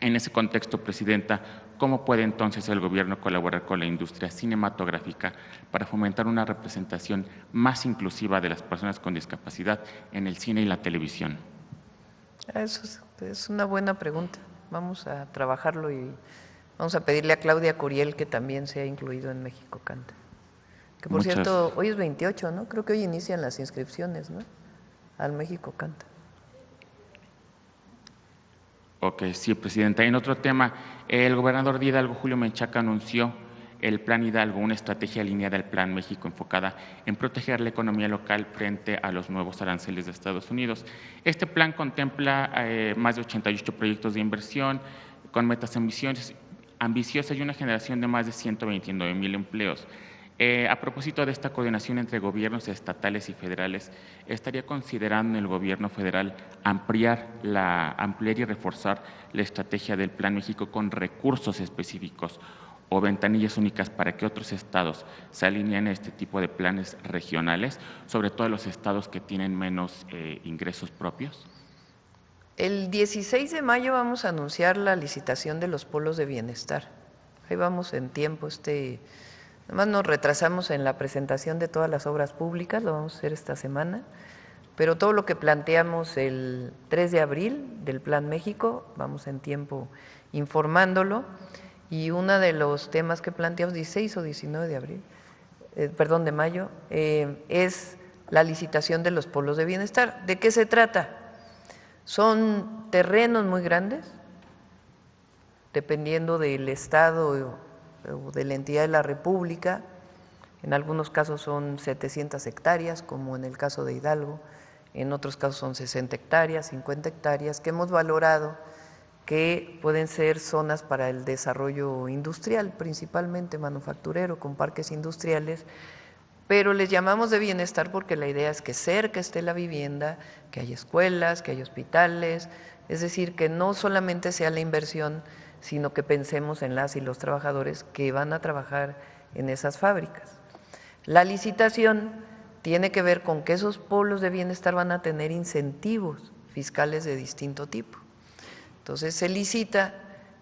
En ese contexto, Presidenta, ¿cómo puede entonces el gobierno colaborar con la industria cinematográfica para fomentar una representación más inclusiva de las personas con discapacidad en el cine y la televisión? Eso es una buena pregunta. Vamos a trabajarlo y vamos a pedirle a Claudia Curiel que también sea incluido en México Canta. Que por cierto, hoy es 28, ¿no? Creo que hoy inician las inscripciones, ¿no? Al México Canta. Ok, sí, Presidenta. En otro tema, el gobernador de Hidalgo, Julio Menchaca, anunció el Plan Hidalgo, una estrategia alineada al Plan México enfocada en proteger la economía local frente a los nuevos aranceles de Estados Unidos. Este plan contempla más de 88 proyectos de inversión con metas ambiciosas y una generación de más de 129,000 empleos. A propósito de esta coordinación entre gobiernos estatales y federales, ¿estaría considerando el gobierno federal ampliar y reforzar la estrategia del Plan México con recursos específicos o ventanillas únicas para que otros estados se alineen a este tipo de planes regionales, sobre todo los estados que tienen menos ingresos propios? El 16 de mayo vamos a anunciar la licitación de los polos de bienestar. Ahí vamos en tiempo. Además nos retrasamos en la presentación de todas las obras públicas, lo vamos a hacer esta semana, pero todo lo que planteamos el 3 de abril del Plan México, vamos en tiempo informándolo. Y uno de los temas que planteamos, 16 o 19 de abril, de mayo, es la licitación de los polos de bienestar. ¿De qué se trata? Son terrenos muy grandes, dependiendo del estado o de la entidad de la República. En algunos casos son 700 hectáreas, como en el caso de Hidalgo, en otros casos son 60 hectáreas, 50 hectáreas, que hemos valorado que pueden ser zonas para el desarrollo industrial, principalmente manufacturero, con parques industriales, pero les llamamos de bienestar porque la idea es que cerca esté la vivienda, que haya escuelas, que haya hospitales, es decir, que no solamente sea la inversión, sino que pensemos en las y los trabajadores que van a trabajar en esas fábricas. La licitación tiene que ver con que esos polos de bienestar van a tener incentivos fiscales de distinto tipo. Entonces se licita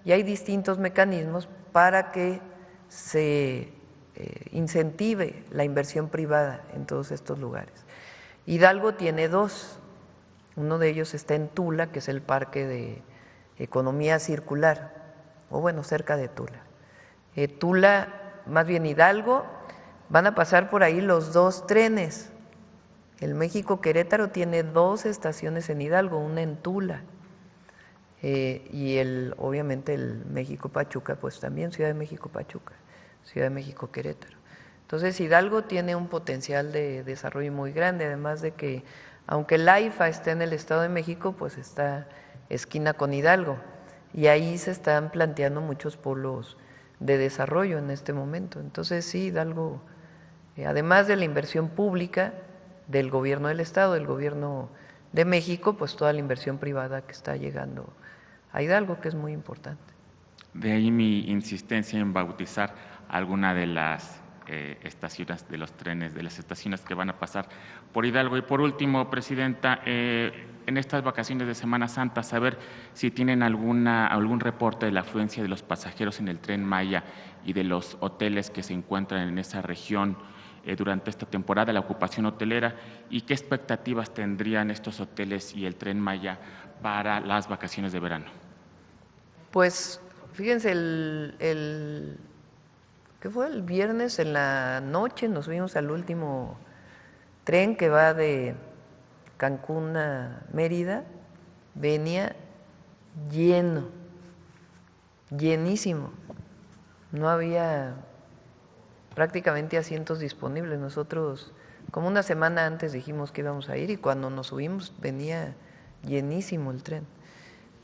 y hay distintos mecanismos para que se incentive la inversión privada en todos estos lugares. Hidalgo tiene dos, uno de ellos está en Tula, que es el Parque de Economía Circular, o bueno, cerca de Tula. Tula, más bien Hidalgo, van a pasar por ahí los dos trenes. El México Querétaro tiene dos estaciones en Hidalgo, una en Tula. Y obviamente el México Pachuca, pues también Ciudad de México Pachuca, Ciudad de México Querétaro. Entonces Hidalgo tiene un potencial de desarrollo muy grande, además de que aunque el AIFA esté en el Estado de México, pues está esquina con Hidalgo y ahí se están planteando muchos polos de desarrollo en este momento. Entonces sí, Hidalgo, además de la inversión pública del gobierno del Estado, del gobierno de México, pues toda la inversión privada que está llegando a Hidalgo, que es muy importante. De ahí mi insistencia en bautizar alguna de las estaciones de los trenes, de las estaciones que van a pasar por Hidalgo. Y por último, Presidenta, en estas vacaciones de Semana Santa, saber si tienen algún reporte de la afluencia de los pasajeros en el Tren Maya y de los hoteles que se encuentran en esa región durante esta temporada, la ocupación hotelera, y qué expectativas tendrían estos hoteles y el Tren Maya para las vacaciones de verano. Pues fíjense, ¿qué fue? El viernes en la noche nos fuimos al último tren que va de Cancún a Mérida, venía lleno, llenísimo, no había prácticamente asientos disponibles. Nosotros como una semana antes dijimos que íbamos a ir y cuando nos subimos venía llenísimo el tren.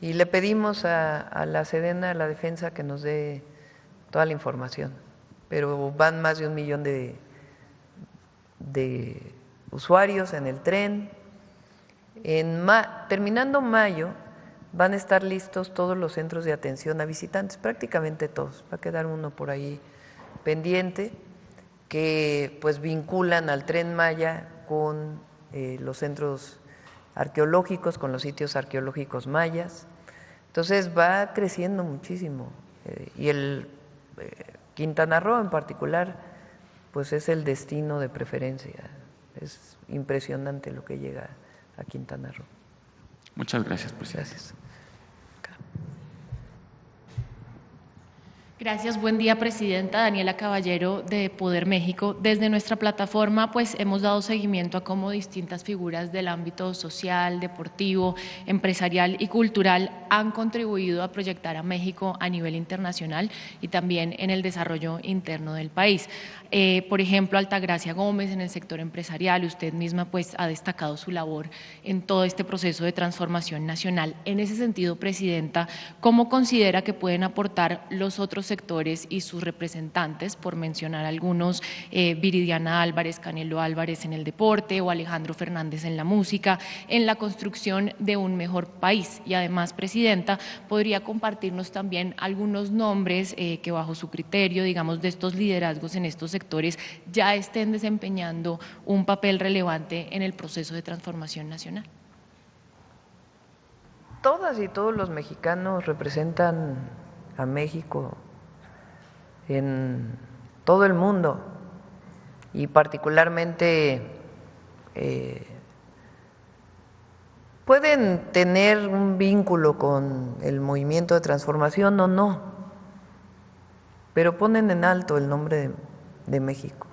Y le pedimos a la Sedena, a la Defensa, que nos dé toda la información, pero van más de 1 millón de usuarios en el tren. Terminando mayo van a estar listos todos los centros de atención a visitantes, prácticamente todos, va a quedar uno por ahí pendiente, que pues vinculan al Tren Maya con los centros arqueológicos, con los sitios arqueológicos mayas. Entonces va creciendo muchísimo y el Quintana Roo en particular pues es el destino de preferencia. Es impresionante lo que llega a Quintana Roo. Muchas gracias, Presidenta. Gracias. Gracias, buen día, Presidenta. Daniela Caballero, de Poder México. Desde nuestra plataforma, pues hemos dado seguimiento a cómo distintas figuras del ámbito social, deportivo, empresarial y cultural han contribuido a proyectar a México a nivel internacional y también en el desarrollo interno del país. Por ejemplo, Altagracia Gómez en el sector empresarial, usted misma pues ha destacado su labor en todo este proceso de transformación nacional. En ese sentido, Presidenta, ¿cómo considera que pueden aportar los otros sectores y sus representantes, por mencionar algunos, Viridiana Álvarez, Canelo Álvarez en el deporte o Alejandro Fernández en la música, en la construcción de un mejor país? Y además, Presidenta, ¿podría compartirnos también algunos nombres que bajo su criterio, digamos, de estos liderazgos en estos sectores ya estén desempeñando un papel relevante en el proceso de transformación nacional? Todas y todos los mexicanos representan a México en todo el mundo y particularmente pueden tener un vínculo con el movimiento de transformación o no, pero ponen en alto el nombre de México.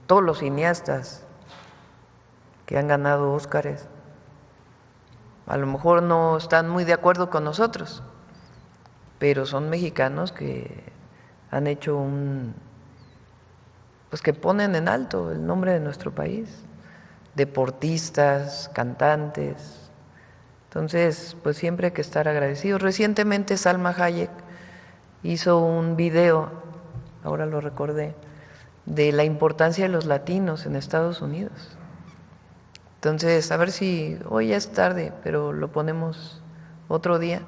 Todos los cineastas que han ganado Óscares a lo mejor no están muy de acuerdo con nosotros, pero son mexicanos que han hecho pues que ponen en alto el nombre de nuestro país, deportistas, cantantes. Entonces, pues siempre hay que estar agradecidos. Recientemente Salma Hayek hizo un video, ahora lo recordé, de la importancia de los latinos en Estados Unidos. Entonces, a ver si hoy ya es tarde, pero lo ponemos otro día.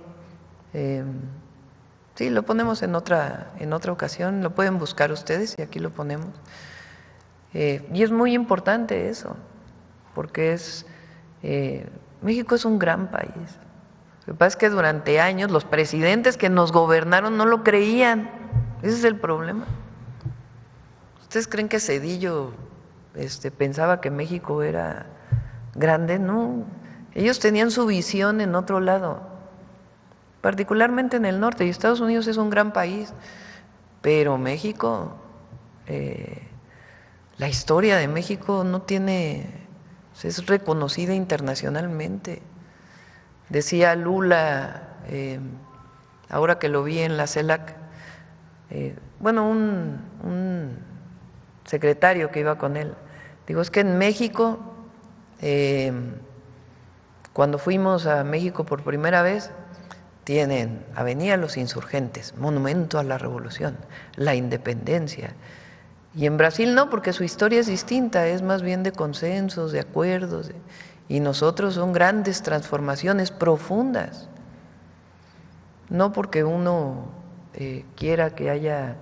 Sí, lo ponemos en otra ocasión, lo pueden buscar ustedes y aquí lo ponemos. Y es muy importante eso, porque México es un gran país. Lo que pasa es que durante años los presidentes que nos gobernaron no lo creían. Ese es el problema. ¿Ustedes creen que Zedillo pensaba que México era grande? No, ellos tenían su visión en otro lado, particularmente en el norte, y Estados Unidos es un gran país, pero México, la historia de México no tiene, es reconocida internacionalmente. Decía Lula, ahora que lo vi en la CELAC, bueno, un secretario que iba con él, digo, es que en México, cuando fuimos a México por primera vez, tienen Avenida Los Insurgentes, Monumento a la Revolución, la Independencia. Y en Brasil no, porque su historia es distinta, es más bien de consensos, de acuerdos, y nosotros son grandes transformaciones profundas. No porque uno quiera que haya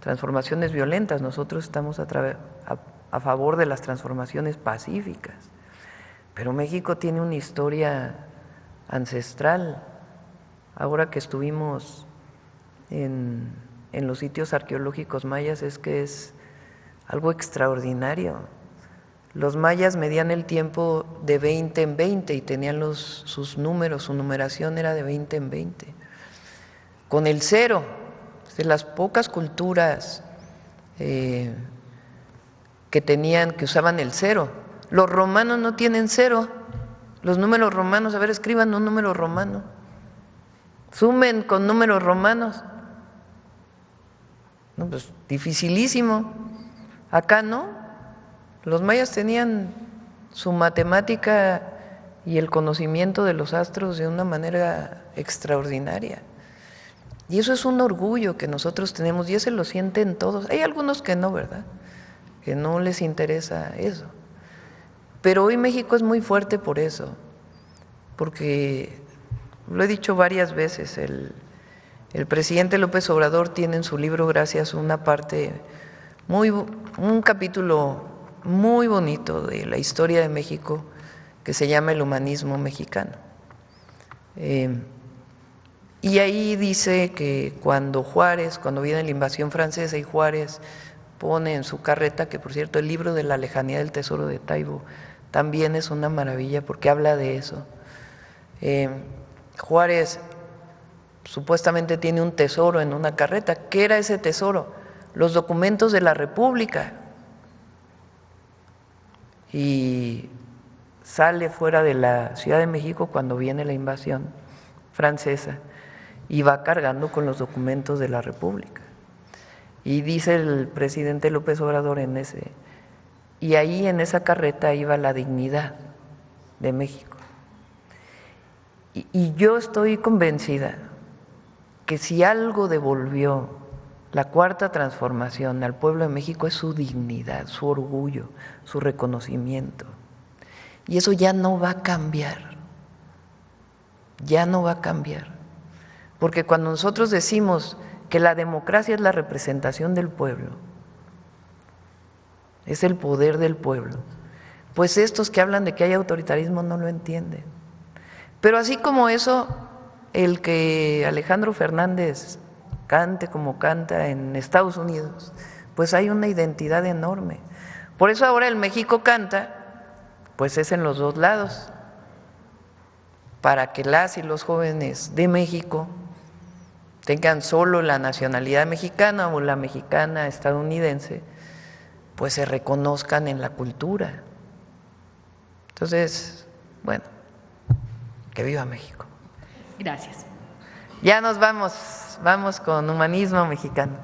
transformaciones violentas, nosotros estamos a favor de las transformaciones pacíficas. Pero México tiene una historia ancestral. Ahora que estuvimos en los sitios arqueológicos mayas, es que es algo extraordinario. Los mayas medían el tiempo de 20 en 20 y tenían sus números, su numeración era de 20 en 20. Con el cero, de las pocas culturas que usaban el cero. Los romanos no tienen cero. Los números romanos, a ver, escriban un número romano. Sumen con números romanos. No, pues dificilísimo. Acá no. Los mayas tenían su matemática y el conocimiento de los astros de una manera extraordinaria. Y eso es un orgullo que nosotros tenemos y ese lo sienten todos. Hay algunos que no, ¿verdad? Que no les interesa eso. Pero hoy México es muy fuerte por eso, porque lo he dicho varias veces, el presidente López Obrador tiene en su libro Gracias una parte, un capítulo muy bonito de la historia de México que se llama El humanismo mexicano. Y ahí dice que cuando viene la invasión francesa y Juárez pone en su carreta, que por cierto el libro de La lejanía del tesoro de Taibo también es una maravilla porque habla de eso. Juárez supuestamente tiene un tesoro en una carreta. ¿Qué era ese tesoro? Los documentos de la República. Y sale fuera de la Ciudad de México cuando viene la invasión francesa y va cargando con los documentos de la República. Y dice el presidente López Obrador y ahí en esa carreta iba la dignidad de México. Y yo estoy convencida que si algo devolvió la Cuarta Transformación al pueblo de México es su dignidad, su orgullo, su reconocimiento. Y eso ya no va a cambiar, ya no va a cambiar. Porque cuando nosotros decimos que la democracia es la representación del pueblo, es el poder del pueblo, pues estos que hablan de que hay autoritarismo no lo entienden. Pero así como eso, el que Alejandro Fernández cante como canta en Estados Unidos, pues hay una identidad enorme. Por eso ahora el México canta, pues es en los dos lados, para que las y los jóvenes de México tengan solo la nacionalidad mexicana o la mexicana estadounidense, pues se reconozcan en la cultura. Entonces, bueno, que viva México. Gracias. Ya nos vamos con humanismo mexicano.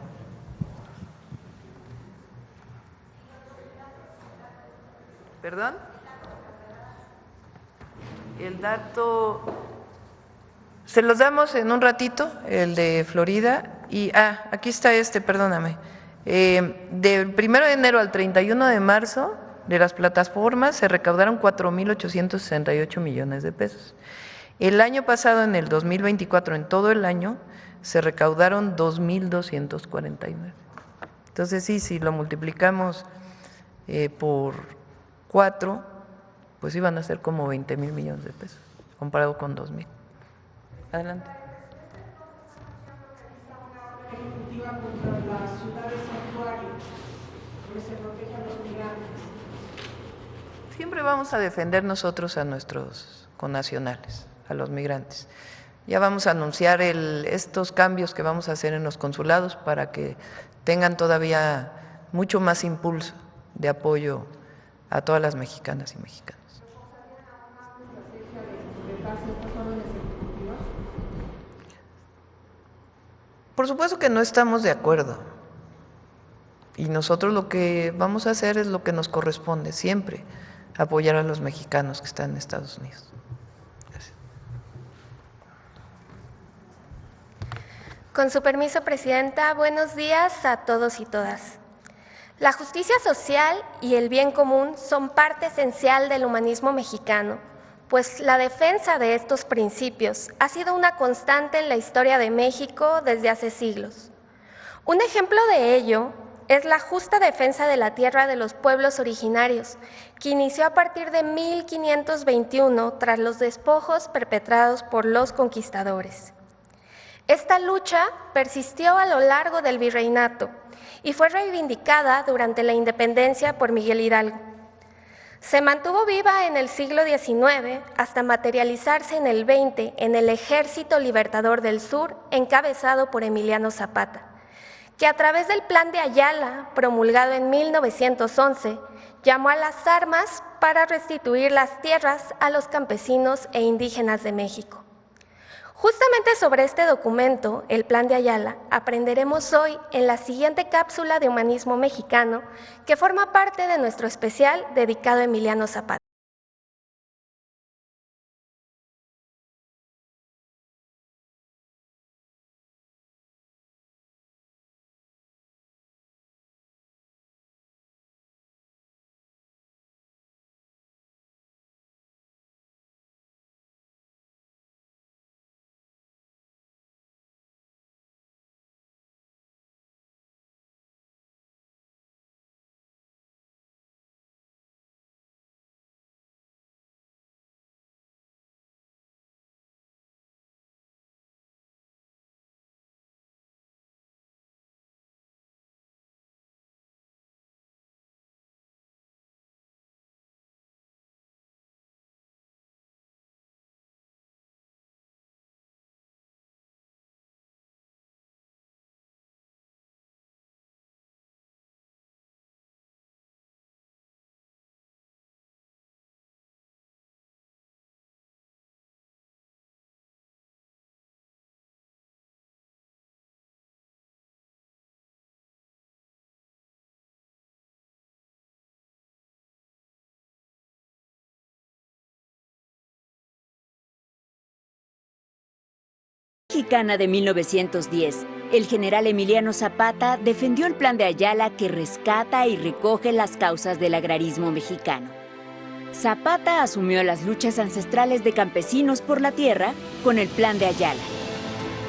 ¿Perdón? El dato, se los damos en un ratito, el de Florida, y aquí está perdóname. Del 1 de enero al 31 de marzo, de las plataformas se recaudaron 4.868 millones de pesos. El año pasado, en el 2024, en todo el año, se recaudaron 2.249. Entonces, sí, si lo multiplicamos por 4, pues iban a ser como 20,000 millones de pesos, comparado con 2,000. Adelante. Siempre vamos a defender nosotros a nuestros connacionales, a los migrantes. Ya vamos a anunciar estos cambios que vamos a hacer en los consulados para que tengan todavía mucho más impulso de apoyo a todas las mexicanas y mexicanos. Por supuesto que no estamos de acuerdo. Y nosotros lo que vamos a hacer es lo que nos corresponde, siempre apoyar a los mexicanos que están en Estados Unidos. Gracias. Con su permiso, Presidenta, buenos días a todos y todas. La justicia social y el bien común son parte esencial del humanismo mexicano, pues la defensa de estos principios ha sido una constante en la historia de México desde hace siglos. Un ejemplo de ello es la justa defensa de la tierra de los pueblos originarios, que inició a partir de 1521 tras los despojos perpetrados por los conquistadores. Esta lucha persistió a lo largo del virreinato y fue reivindicada durante la independencia por Miguel Hidalgo. Se mantuvo viva en el siglo XIX hasta materializarse en el XX en el Ejército Libertador del Sur, encabezado por Emiliano Zapata, que a través del Plan de Ayala, promulgado en 1911, llamó a las armas para restituir las tierras a los campesinos e indígenas de México. Justamente sobre este documento, el Plan de Ayala, aprenderemos hoy en la siguiente cápsula de humanismo mexicano que forma parte de nuestro especial dedicado a Emiliano Zapata. Mexicana de 1910, el general Emiliano Zapata defendió el Plan de Ayala que rescata y recoge las causas del agrarismo mexicano. Zapata asumió las luchas ancestrales de campesinos por la tierra con el Plan de Ayala.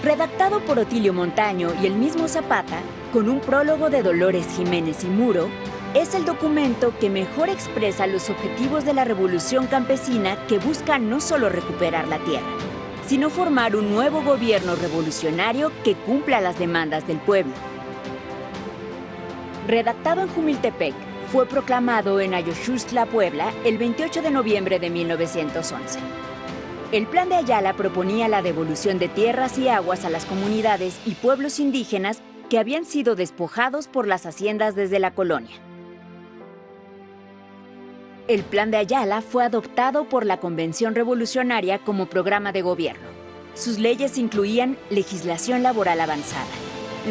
Redactado por Otilio Montaño y el mismo Zapata, con un prólogo de Dolores Jiménez y Muro, es el documento que mejor expresa los objetivos de la revolución campesina que busca no solo recuperar la tierra, sino formar un nuevo gobierno revolucionario que cumpla las demandas del pueblo. Redactado en Jumiltepec, fue proclamado en Ayoxuxtla, Puebla, el 28 de noviembre de 1911. El Plan de Ayala proponía la devolución de tierras y aguas a las comunidades y pueblos indígenas que habían sido despojados por las haciendas desde la colonia. El Plan de Ayala fue adoptado por la Convención Revolucionaria como programa de gobierno. Sus leyes incluían legislación laboral avanzada,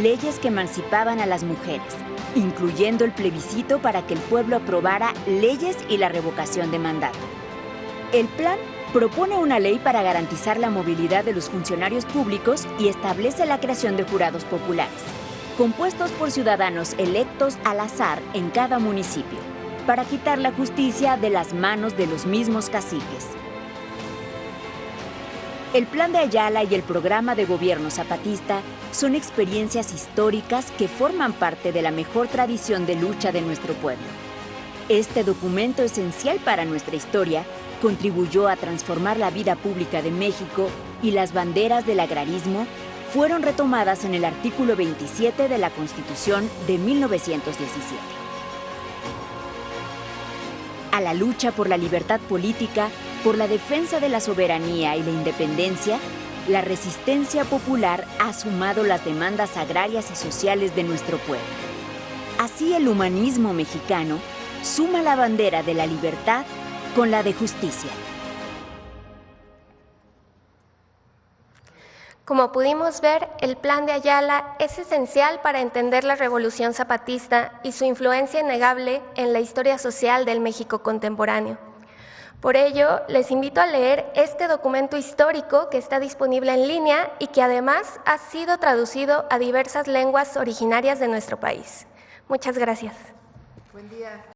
leyes que emancipaban a las mujeres, incluyendo el plebiscito para que el pueblo aprobara leyes y la revocación de mandato. El plan propone una ley para garantizar la movilidad de los funcionarios públicos y establece la creación de jurados populares, compuestos por ciudadanos electos al azar en cada municipio, para quitar la justicia de las manos de los mismos caciques. El Plan de Ayala y el programa de gobierno zapatista son experiencias históricas que forman parte de la mejor tradición de lucha de nuestro pueblo. Este documento esencial para nuestra historia contribuyó a transformar la vida pública de México y las banderas del agrarismo fueron retomadas en el artículo 27 de la Constitución de 1917. A la lucha por la libertad política, por la defensa de la soberanía y la independencia, la resistencia popular ha sumado las demandas agrarias y sociales de nuestro pueblo. Así, el humanismo mexicano suma la bandera de la libertad con la de justicia. Como pudimos ver, el Plan de Ayala es esencial para entender la Revolución Zapatista y su influencia innegable en la historia social del México contemporáneo. Por ello, les invito a leer este documento histórico que está disponible en línea y que además ha sido traducido a diversas lenguas originarias de nuestro país. Muchas gracias. Buen día.